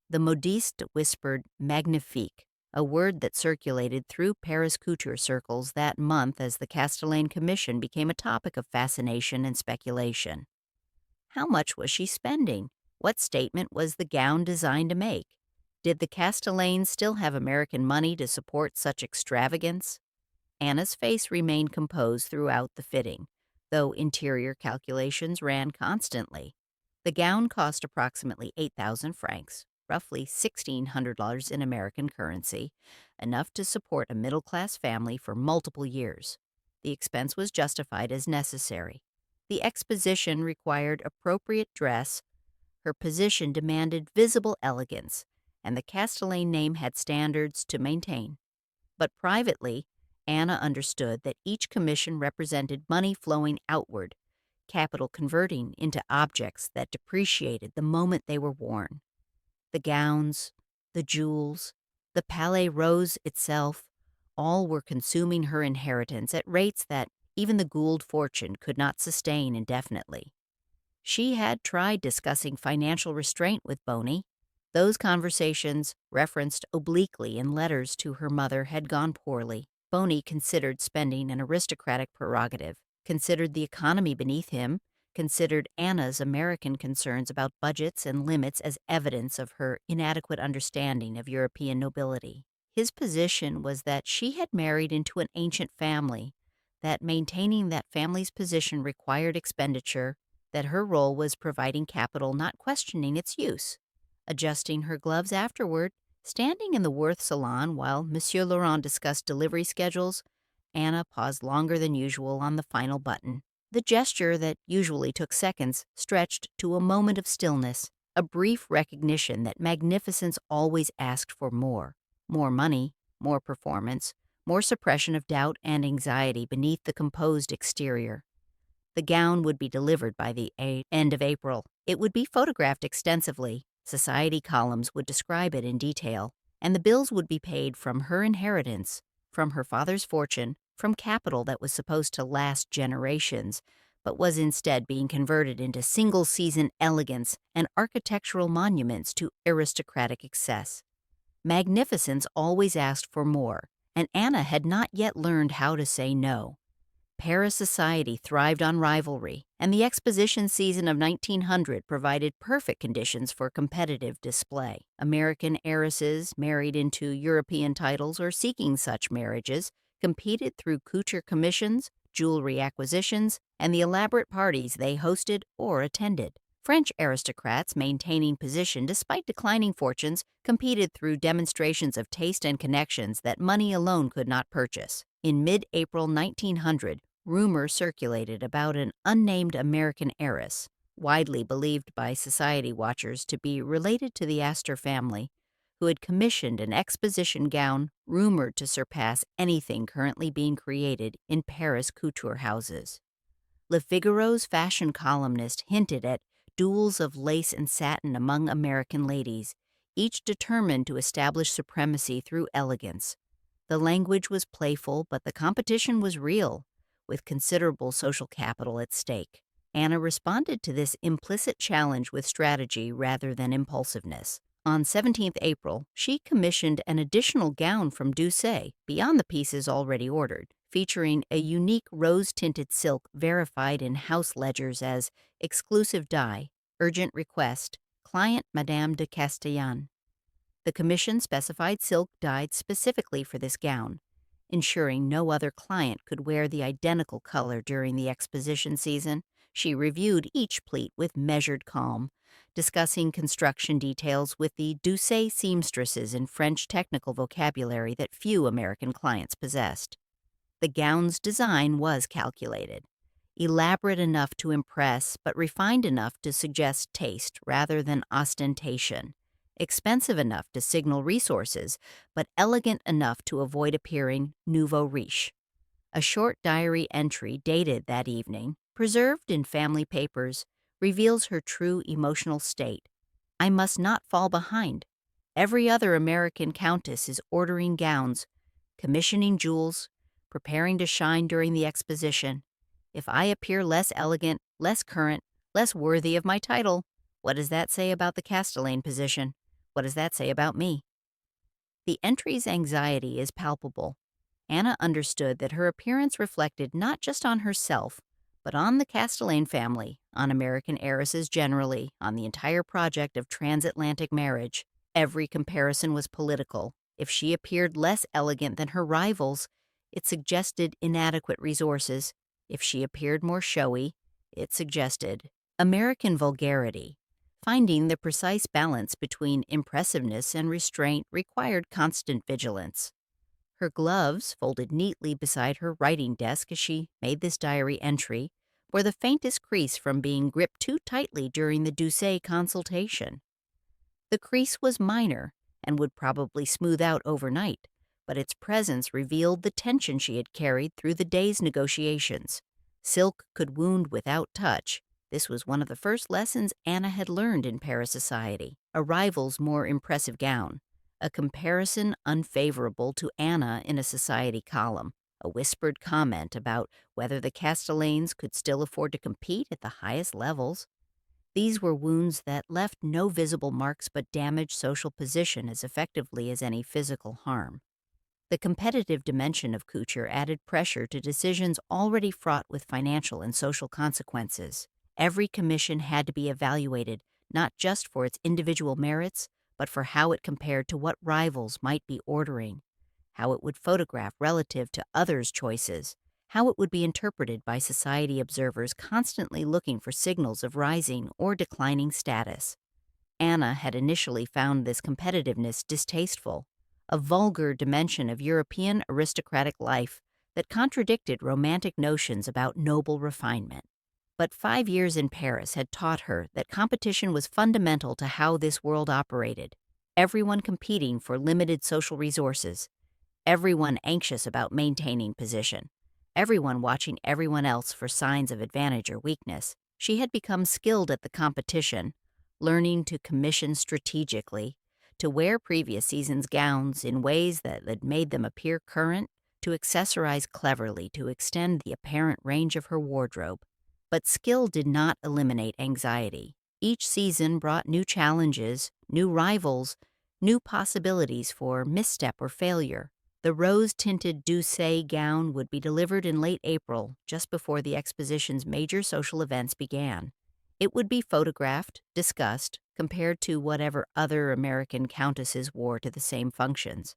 The modiste whispered "magnifique," a word that circulated through Paris couture circles that month as the Castellane Commission became a topic of fascination and speculation. How much was she spending? What statement was the gown designed to make? Did the Castellanes still have American money to support such extravagance? Anna's face remained composed throughout the fitting, though interior calculations ran constantly. The gown cost approximately 8,000 francs, roughly $1,600 in American currency, enough to support a middle-class family for multiple years. The expense was justified as necessary. The Exposition required appropriate dress, her position demanded visible elegance, and the Castellane name had standards to maintain. But privately, Anna understood that each commission represented money flowing outward, capital converting into objects that depreciated the moment they were worn. The gowns, the jewels, the Palais Rose itself, all were consuming her inheritance at rates that, Even the Gould fortune could not sustain indefinitely. She had tried discussing financial restraint with Boney. Those conversations, referenced obliquely in letters to her mother, had gone poorly. Boney considered spending an aristocratic prerogative, considered the economy beneath him, considered Anna's American concerns about budgets and limits as evidence of her inadequate understanding of European nobility. His position was that she had married into an ancient family, that maintaining that family's position required expenditure, that her role was providing capital, not questioning its use. Adjusting her gloves afterward, standing in the Worth salon while Monsieur Laurent discussed delivery schedules, Anna paused longer than usual on the final button. The gesture that usually took seconds stretched to a moment of stillness, a brief recognition that magnificence always asked for more. More money, more performance, more suppression of doubt and anxiety beneath the composed exterior. The gown would be delivered by the end of April. It would be photographed extensively. Society columns would describe it in detail, and the bills would be paid from her inheritance, from her father's fortune, from capital that was supposed to last generations, but was instead being converted into single-season elegance and architectural monuments to aristocratic excess. Magnificence always asked for more, and Anna had not yet learned how to say no. Paris society thrived on rivalry, and the Exposition season of 1900 provided perfect conditions for competitive display. American heiresses married into European titles or seeking such marriages competed through couture commissions, jewelry acquisitions, and the elaborate parties they hosted or attended. French aristocrats maintaining position despite declining fortunes competed through demonstrations of taste and connections that money alone could not purchase. In mid-April 1900, rumor circulated about an unnamed American heiress, widely believed by society watchers to be related to the Astor family, who had commissioned an exposition gown rumored to surpass anything currently being created in Paris couture houses. Le Figaro's fashion columnist hinted at duels of lace and satin among American ladies, each determined to establish supremacy through elegance. The language was playful, but the competition was real, with considerable social capital at stake. Anna responded to this implicit challenge with strategy rather than impulsiveness. On 17th April, she commissioned an additional gown from Doucet, beyond the pieces already ordered, featuring a unique rose-tinted silk verified in house ledgers as exclusive dye, urgent request, client Madame de Castellane. The commission specified silk dyed specifically for this gown, ensuring no other client could wear the identical color during the exposition season. She reviewed each pleat with measured calm, discussing construction details with the Doucet seamstresses in French technical vocabulary that few American clients possessed. The gown's design was calculated, elaborate enough to impress but refined enough to suggest taste rather than ostentation, expensive enough to signal resources, but elegant enough to avoid appearing nouveau riche. A short diary entry dated that evening, preserved in family papers, reveals her true emotional state. I must not fall behind. Every other American countess is ordering gowns, commissioning jewels, preparing to shine during the exposition. If I appear less elegant, less current, less worthy of my title, what does that say about the Castellane position? What does that say about me? The entry's anxiety is palpable. Anna understood that her appearance reflected not just on herself, but on the Castellane family, on American heiresses generally, on the entire project of transatlantic marriage. Every comparison was political. If she appeared less elegant than her rivals, it suggested inadequate resources. If she appeared more showy, it suggested American vulgarity. Finding the precise balance between impressiveness and restraint required constant vigilance. Her gloves, folded neatly beside her writing desk as she made this diary entry, bore the faintest crease from being gripped too tightly during the Doucet consultation. The crease was minor and would probably smooth out overnight, but its presence revealed the tension she had carried through the day's negotiations. Silk could wound without touch. This was one of the first lessons Anna had learned in Paris society. A rival's more impressive gown, a comparison unfavorable to Anna in a society column, a whispered comment about whether the Castellanes could still afford to compete at the highest levels. These were wounds that left no visible marks but damaged social position as effectively as any physical harm. The competitive dimension of couture added pressure to decisions already fraught with financial and social consequences. Every commission had to be evaluated not just for its individual merits, but for how it compared to what rivals might be ordering, how it would photograph relative to others' choices, how it would be interpreted by society observers constantly looking for signals of rising or declining status. Anna had initially found this competitiveness distasteful, a vulgar dimension of European aristocratic life that contradicted romantic notions about noble refinement. But 5 years in Paris had taught her that competition was fundamental to how this world operated, everyone competing for limited social resources, everyone anxious about maintaining position, everyone watching everyone else for signs of advantage or weakness. She had become skilled at the competition, learning to commission strategically, to wear previous season's gowns in ways that had made them appear current, to accessorize cleverly to extend the apparent range of her wardrobe. But skill did not eliminate anxiety. Each season brought new challenges, new rivals, new possibilities for misstep or failure. The rose-tinted Doucet gown would be delivered in late April, just before the Exposition's major social events began. It would be photographed, discussed, compared to whatever other American countesses wore to the same functions.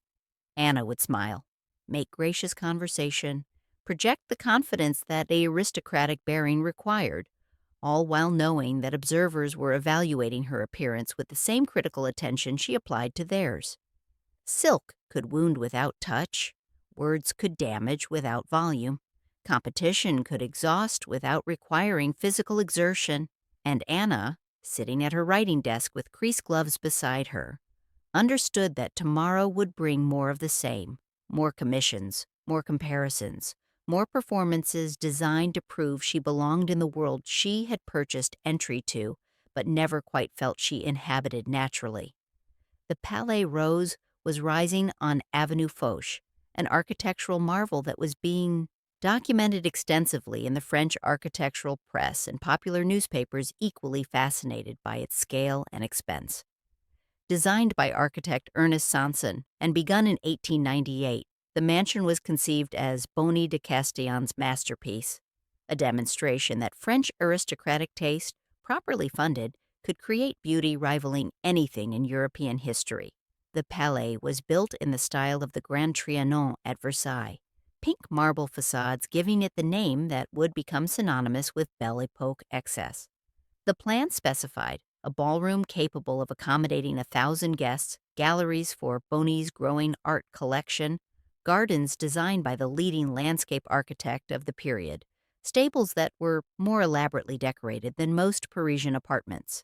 Anna would smile, make gracious conversation, project the confidence that the aristocratic bearing required, all while knowing that observers were evaluating her appearance with the same critical attention she applied to theirs. Silk could wound without touch, words could damage without volume, competition could exhaust without requiring physical exertion, and Anna, sitting at her writing desk with crease gloves beside her, understood that tomorrow would bring more of the same, more commissions, more comparisons, more performances designed to prove she belonged in the world she had purchased entry to, but never quite felt she inhabited naturally. The Palais Rose was rising on Avenue Foch, an architectural marvel that was being documented extensively in the French architectural press and popular newspapers equally fascinated by its scale and expense. Designed by architect Ernest Sanson and begun in 1898, the mansion was conceived as Bonnie de Castellane's masterpiece, a demonstration that French aristocratic taste, properly funded, could create beauty rivaling anything in European history. The Palais was built in the style of the Grand Trianon at Versailles, pink marble facades giving it the name that would become synonymous with Belle Epoque excess. The plan specified a ballroom capable of accommodating 1,000 guests, galleries for Bonnie's growing art collection, gardens designed by the leading landscape architect of the period, stables that were more elaborately decorated than most Parisian apartments.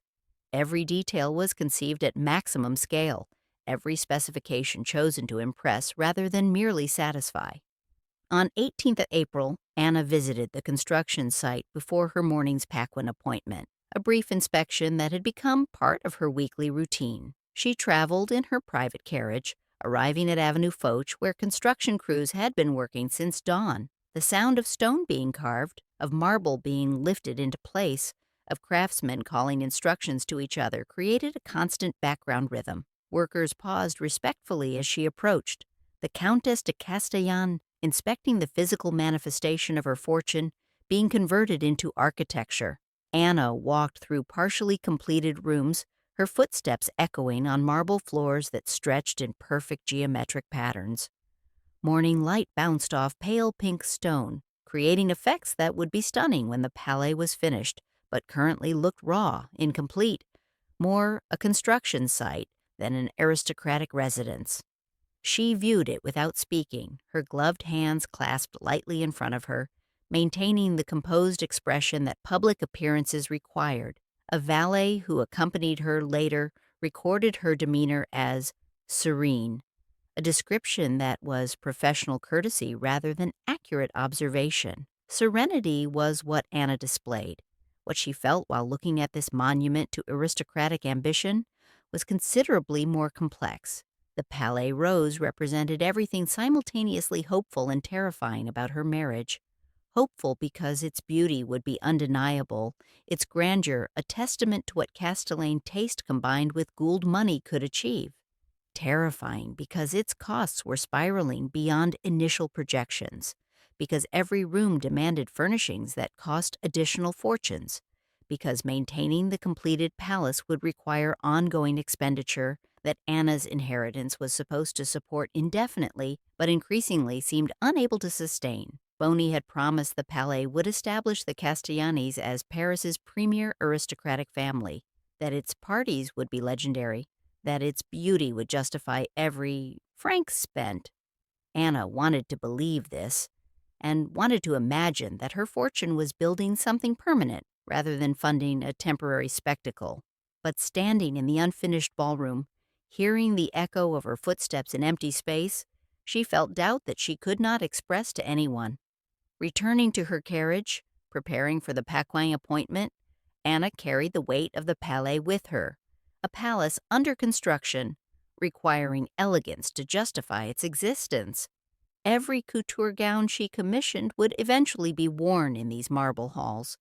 Every detail was conceived at maximum scale, every specification chosen to impress rather than merely satisfy. On 18th of April, Anna visited the construction site before her morning's Paquin appointment, a brief inspection that had become part of her weekly routine. She traveled in her private carriage, arriving at Avenue Foch, where construction crews had been working since dawn. The sound of stone being carved, of marble being lifted into place, of craftsmen calling instructions to each other created a constant background rhythm. Workers paused respectfully as she approached. The Countess de Castellane, inspecting the physical manifestation of her fortune, being converted into architecture. Anna walked through partially completed rooms, her footsteps echoing on marble floors that stretched in perfect geometric patterns. Morning light bounced off pale pink stone, creating effects that would be stunning when the Palais was finished, but currently looked raw, incomplete, more a construction site than an aristocratic residence. She viewed it without speaking, her gloved hands clasped lightly in front of her, maintaining the composed expression that public appearances required. A valet who accompanied her later recorded her demeanor as serene, a description that was professional courtesy rather than accurate observation. Serenity was what Anna displayed. What she felt while looking at this monument to aristocratic ambition was considerably more complex. The Palais Rose represented everything simultaneously hopeful and terrifying about her marriage. Hopeful because its beauty would be undeniable, its grandeur a testament to what Castellane taste combined with Gould money could achieve. Terrifying because its costs were spiraling beyond initial projections, because every room demanded furnishings that cost additional fortunes, because maintaining the completed palace would require ongoing expenditure that Anna's inheritance was supposed to support indefinitely but increasingly seemed unable to sustain. Boney had promised the Palais would establish the Castellanes as Paris's premier aristocratic family, that its parties would be legendary, that its beauty would justify every franc spent. Anna wanted to believe this, and wanted to imagine that her fortune was building something permanent rather than funding a temporary spectacle. But standing in the unfinished ballroom, hearing the echo of her footsteps in empty space, she felt doubt that she could not express to anyone. Returning to her carriage, preparing for the Paquin appointment, Anna carried the weight of the Palais with her, a palace under construction, requiring elegance to justify its existence. Every couture gown she commissioned would eventually be worn in these marble halls.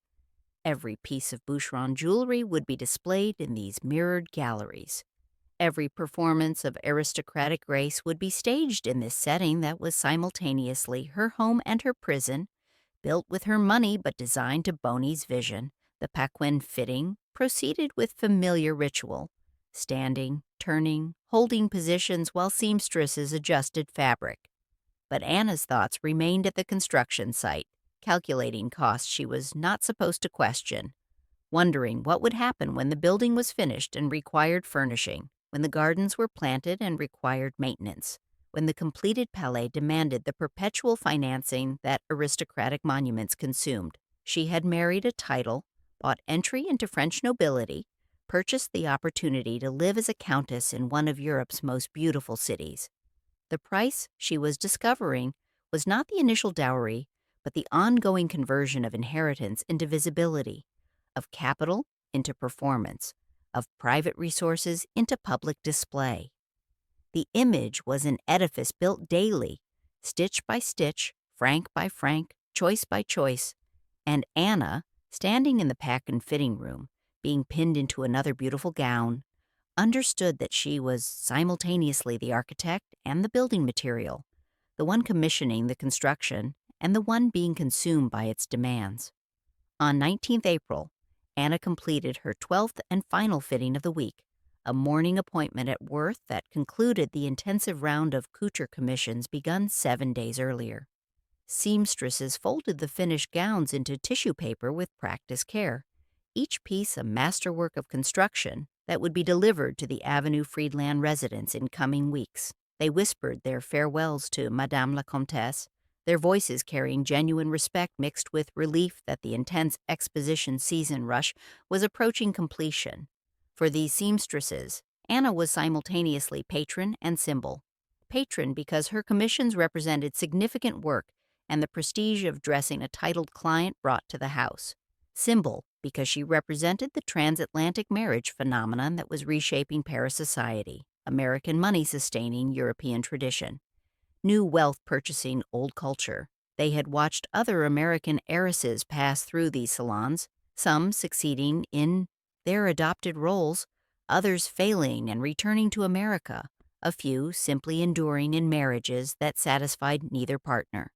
Every piece of Boucheron jewelry would be displayed in these mirrored galleries. Every performance of aristocratic grace would be staged in this setting that was simultaneously her home and her prison, built with her money but designed to Boney's vision. The Paquin fitting proceeded with familiar ritual, standing, turning, holding positions while seamstresses adjusted fabric. But Anna's thoughts remained at the construction site, calculating costs she was not supposed to question, wondering what would happen when the building was finished and required furnishing, when the gardens were planted and required maintenance, when the completed palais demanded the perpetual financing that aristocratic monuments consumed. She had married a title, bought entry into French nobility, purchased the opportunity to live as a countess in one of Europe's most beautiful cities. The price, she was discovering, was not the initial dowry, but the ongoing conversion of inheritance into visibility, of capital into performance, of private resources into public display. The image was an edifice built daily, stitch by stitch, franc by franc, choice by choice, and Anna, standing in the pack and fitting room, being pinned into another beautiful gown, understood that she was simultaneously the architect and the building material, the one commissioning the construction and the one being consumed by its demands. On 19th April, Anna completed her 12th and final fitting of the week, a morning appointment at Worth that concluded the intensive round of couture commissions begun 7 days earlier. Seamstresses folded the finished gowns into tissue paper with practiced care, each piece a masterwork of construction that would be delivered to the Avenue Friedland residence in coming weeks. They whispered their farewells to Madame la Comtesse, their voices carrying genuine respect mixed with relief that the intense Exposition season rush was approaching completion. For these seamstresses, Anna was simultaneously patron and symbol. Patron because her commissions represented significant work and the prestige of dressing a titled client brought to the house. Symbol because she represented the transatlantic marriage phenomenon that was reshaping Paris society, American money sustaining European tradition. New wealth purchasing old culture. They had watched other American heiresses pass through these salons, some succeeding in their adopted roles, others failing and returning to America, a few simply enduring in marriages that satisfied neither partner.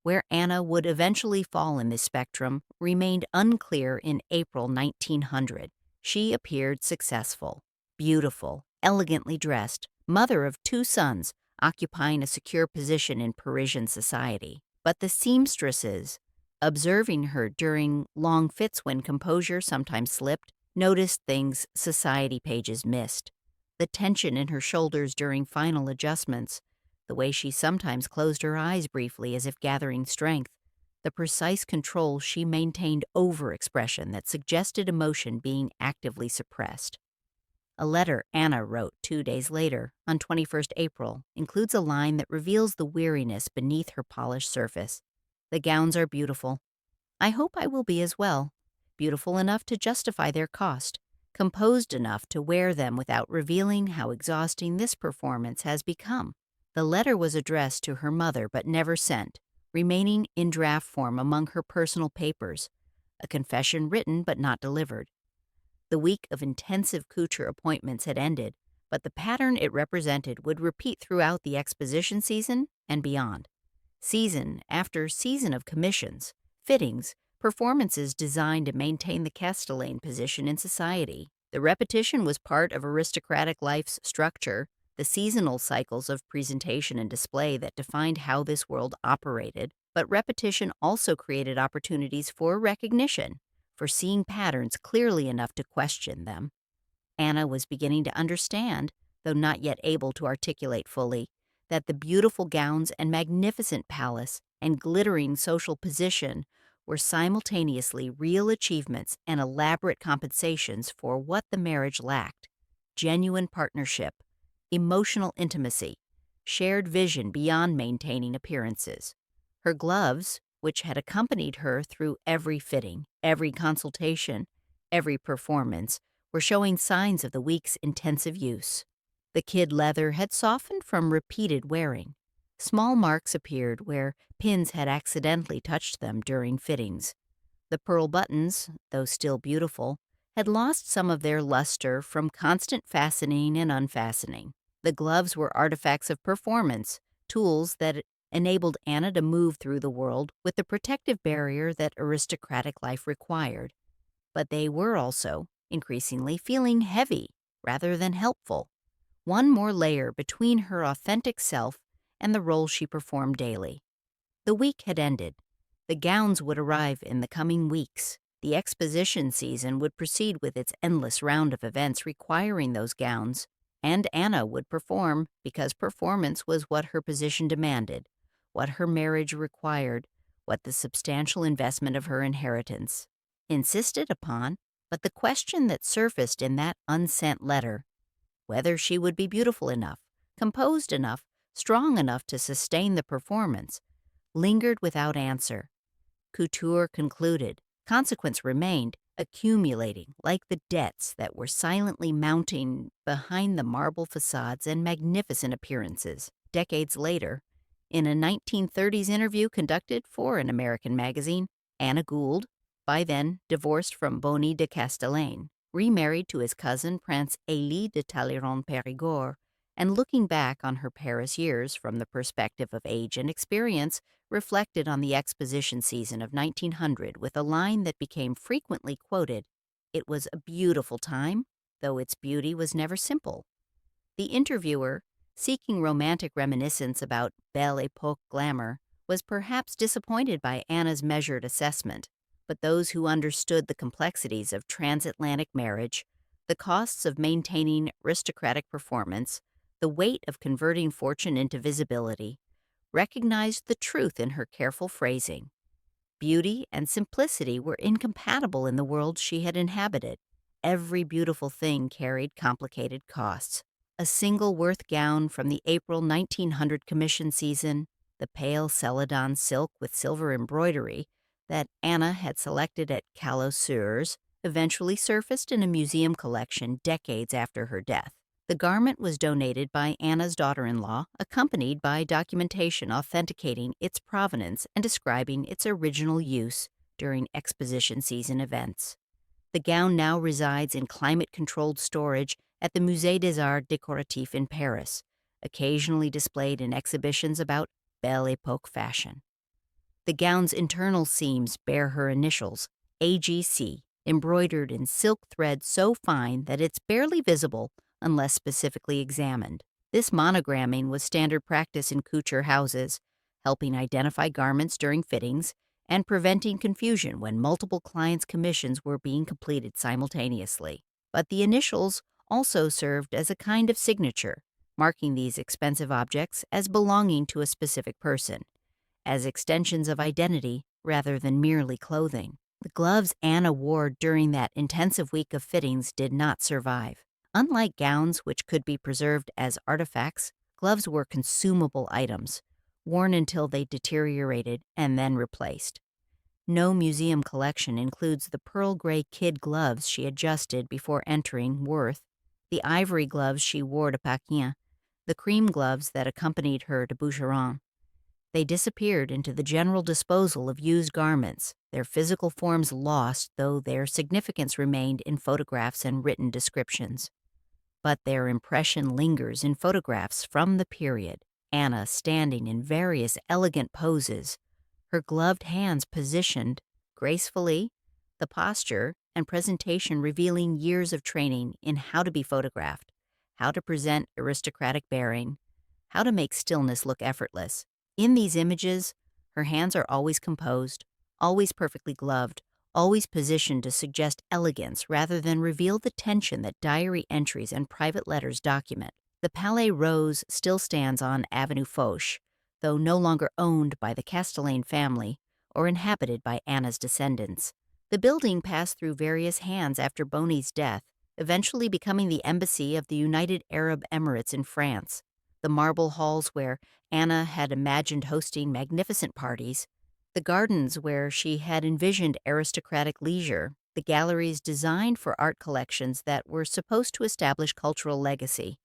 Where Anna would eventually fall in this spectrum remained unclear in April 1900. She appeared successful, beautiful, elegantly dressed, mother of 2 sons, occupying a secure position in Parisian society. But the seamstresses, observing her during long fits when composure sometimes slipped, noticed things society pages missed. The tension in her shoulders during final adjustments, the way she sometimes closed her eyes briefly as if gathering strength, the precise control she maintained over expression that suggested emotion being actively suppressed. A letter Anna wrote 2 days later, on 21st April, includes a line that reveals the weariness beneath her polished surface. The gowns are beautiful. I hope I will be as well, beautiful enough to justify their cost, composed enough to wear them without revealing how exhausting this performance has become. The letter was addressed to her mother but never sent, remaining in draft form among her personal papers, a confession written but not delivered. The week of intensive couture appointments had ended, but the pattern it represented would repeat throughout the Exposition season and beyond. Season after season of commissions, fittings, performances designed to maintain the Castellane position in society. The repetition was part of aristocratic life's structure, the seasonal cycles of presentation and display that defined how this world operated, but repetition also created opportunities for recognition, for seeing patterns clearly enough to question them. Anna was beginning to understand, though not yet able to articulate fully, that the beautiful gowns and magnificent palace and glittering social position were simultaneously real achievements and elaborate compensations for what the marriage lacked: genuine partnership, emotional intimacy, shared vision beyond maintaining appearances. Her gloves, which had accompanied her through every fitting, every consultation, every performance, were showing signs of the week's intensive use. The kid leather had softened from repeated wearing. Small marks appeared where pins had accidentally touched them during fittings. The pearl buttons, though still beautiful, had lost some of their luster from constant fastening and unfastening. The gloves were artifacts of performance, tools that enabled Anna to move through the world with the protective barrier that aristocratic life required. But they were also, increasingly, feeling heavy rather than helpful. One more layer between her authentic self and the role she performed daily. The week had ended. The gowns would arrive in the coming weeks. The Exposition season would proceed with its endless round of events requiring those gowns, and Anna would perform because performance was what her position demanded, what her marriage required, what the substantial investment of her inheritance insisted upon. But the question that surfaced in that unsent letter, whether she would be beautiful enough, composed enough, strong enough to sustain the performance, lingered without answer. Couture concluded. Consequence remained, accumulating like the debts that were silently mounting behind the marble facades and magnificent appearances. Decades later, in a 1930s interview conducted for an American magazine, Anna Gould, by then divorced from Bonnie de Castellane, remarried to his cousin Prince Élie de Talleyrand-Périgord, and looking back on her Paris years from the perspective of age and experience, reflected on the Exposition season of 1900 with a line that became frequently quoted: "It was a beautiful time, though its beauty was never simple." The interviewer, seeking romantic reminiscence about Belle Époque glamour, was perhaps disappointed by Anna's measured assessment, but those who understood the complexities of transatlantic marriage, the costs of maintaining aristocratic performance, the weight of converting fortune into visibility, recognized the truth in her careful phrasing. Beauty and simplicity were incompatible in the world she had inhabited. Every beautiful thing carried complicated costs. A single Worth gown from the April 1900 commission season, the pale celadon silk with silver embroidery that Anna had selected at Couturiers, eventually surfaced in a museum collection decades after her death. The garment was donated by Anna's daughter-in-law, accompanied by documentation authenticating its provenance and describing its original use during Exposition season events. The gown now resides in climate-controlled storage at the Musée des Arts Décoratifs in Paris, occasionally displayed in exhibitions about Belle Époque fashion. The gown's internal seams bear her initials, AGC, embroidered in silk thread so fine that it's barely visible unless specifically examined. This monogramming was standard practice in couture houses, helping identify garments during fittings and preventing confusion when multiple clients' commissions were being completed simultaneously. But the initials also served as a kind of signature, marking these expensive objects as belonging to a specific person, as extensions of identity rather than merely clothing. The gloves Anna wore during that intensive week of fittings did not survive. Unlike gowns, which could be preserved as artifacts, gloves were consumable items, worn until they deteriorated and then replaced. No museum collection includes the pearl gray kid gloves she adjusted before entering Worth, the ivory gloves she wore to Paquin, the cream gloves that accompanied her to Boucheron. They disappeared into the general disposal of used garments, their physical forms lost, though their significance remained in photographs and written descriptions. But their impression lingers in photographs from the period, Anna standing in various elegant poses, her gloved hands positioned gracefully, the posture and presentation revealing years of training in how to be photographed, how to present aristocratic bearing, how to make stillness look effortless. In these images, her hands are always composed, always perfectly gloved, always positioned to suggest elegance rather than reveal the tension that diary entries and private letters document. The Palais Rose still stands on Avenue Foch, though no longer owned by the Castellane family or inhabited by Anna's descendants. The building passed through various hands after Boney's death, eventually becoming the embassy of the United Arab Emirates in France. The marble halls where Anna had imagined hosting magnificent parties, the gardens where she had envisioned aristocratic leisure, the galleries designed for art collections that were supposed to establish cultural legacy,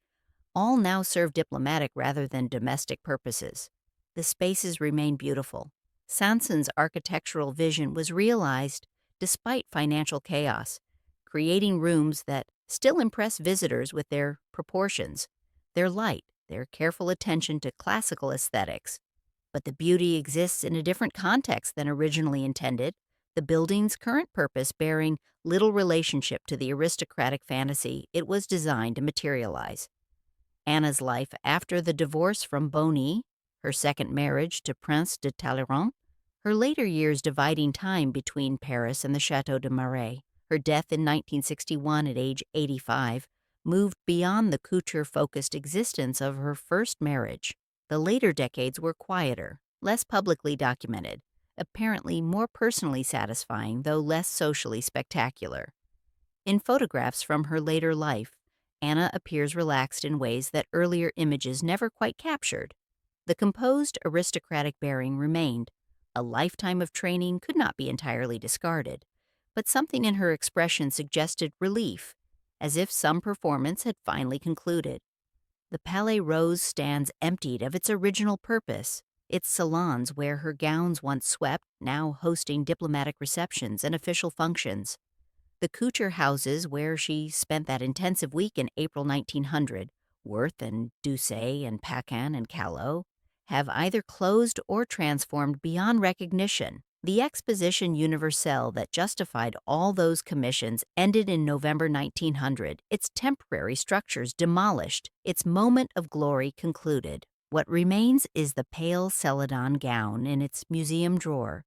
all now serve diplomatic rather than domestic purposes. The spaces remain beautiful. Sanson's architectural vision was realized despite financial chaos, creating rooms that still impress visitors with their proportions, their light, their careful attention to classical aesthetics. But the beauty exists in a different context than originally intended, the building's current purpose bearing little relationship to the aristocratic fantasy it was designed to materialize. Anna's life after the divorce from Boney, her second marriage to Prince de Talleyrand, her later years dividing time between Paris and the Château de Marais, her death in 1961 at age 85, moved beyond the couture-focused existence of her first marriage. The later decades were quieter, less publicly documented, apparently more personally satisfying, though less socially spectacular. In photographs from her later life, Anna appears relaxed in ways that earlier images never quite captured. The composed aristocratic bearing remained. A lifetime of training could not be entirely discarded, but something in her expression suggested relief, as if some performance had finally concluded. The Palais Rose stands emptied of its original purpose, its salons where her gowns once swept, now hosting diplomatic receptions and official functions. The couture houses where she spent that intensive week in April 1900, Worth and Doucet and Paquin and Callot, have either closed or transformed beyond recognition. The Exposition Universelle that justified all those commissions ended in November 1900, its temporary structures demolished, its moment of glory concluded. What remains is the pale celadon gown in its museum drawer,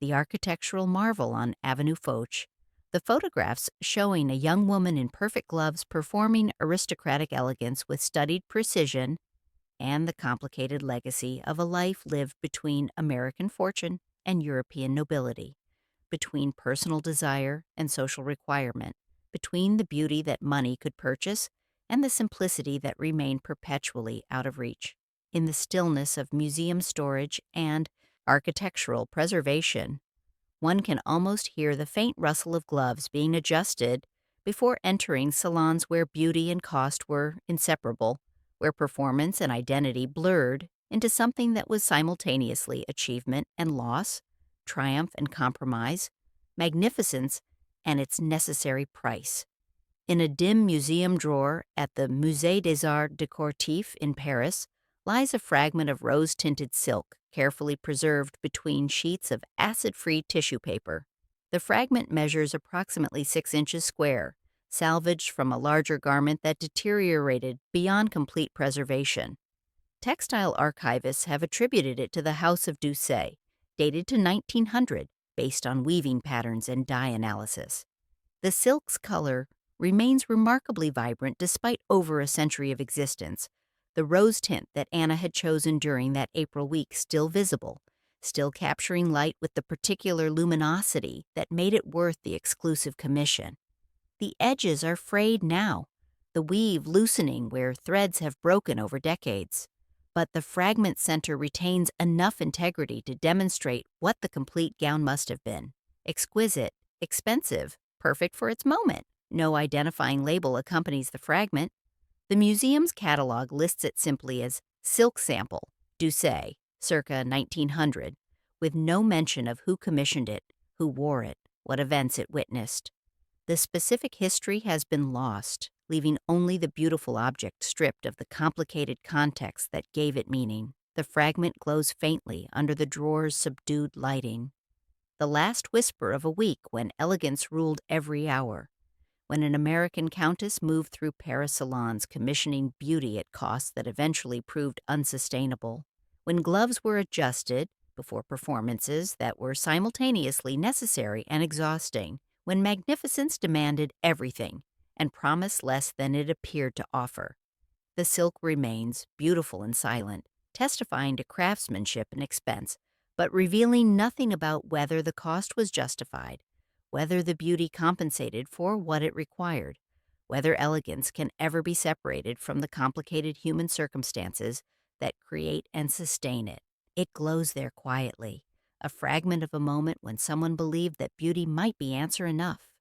the architectural marvel on Avenue Foch, the photographs showing a young woman in perfect gloves performing aristocratic elegance with studied precision, and the complicated legacy of a life lived between American fortune and European nobility, between personal desire and social requirement, between the beauty that money could purchase and the simplicity that remained perpetually out of reach. In the stillness of museum storage and architectural preservation, one can almost hear the faint rustle of gloves being adjusted before entering salons where beauty and cost were inseparable, where performance and identity blurred into something that was simultaneously achievement and loss, triumph and compromise, magnificence and its necessary price. In a dim museum drawer at the Musée des Arts Décoratifs in Paris lies a fragment of rose-tinted silk, carefully preserved between sheets of acid-free tissue paper. The fragment measures approximately 6 inches square, salvaged from a larger garment that deteriorated beyond complete preservation. Textile archivists have attributed it to the House of Doucet, dated to 1900, based on weaving patterns and dye analysis. The silk's color remains remarkably vibrant despite over a century of existence, the rose tint that Anna had chosen during that April week still visible, still capturing light with the particular luminosity that made it worth the exclusive commission. The edges are frayed now, the weave loosening where threads have broken over decades. but the fragment center retains enough integrity to demonstrate what the complete gown must have been. Exquisite, expensive, perfect for its moment. No identifying label accompanies the fragment. The museum's catalog lists it simply as silk sample, Doucet, circa 1900, with no mention of who commissioned it, who wore it, what events it witnessed. The specific history has been lost, leaving only the beautiful object stripped of the complicated context that gave it meaning. The fragment glows faintly under the drawer's subdued lighting. The last whisper of a week when elegance ruled every hour, when an American countess moved through Paris salons commissioning beauty at costs that eventually proved unsustainable, when gloves were adjusted before performances that were simultaneously necessary and exhausting, when magnificence demanded everything and promised less than it appeared to offer. The silk remains beautiful and silent, testifying to craftsmanship and expense, but revealing nothing about whether the cost was justified, whether the beauty compensated for what it required, whether elegance can ever be separated from the complicated human circumstances that create and sustain it. It glows there quietly, a fragment of a moment when someone believed that beauty might be answer enough.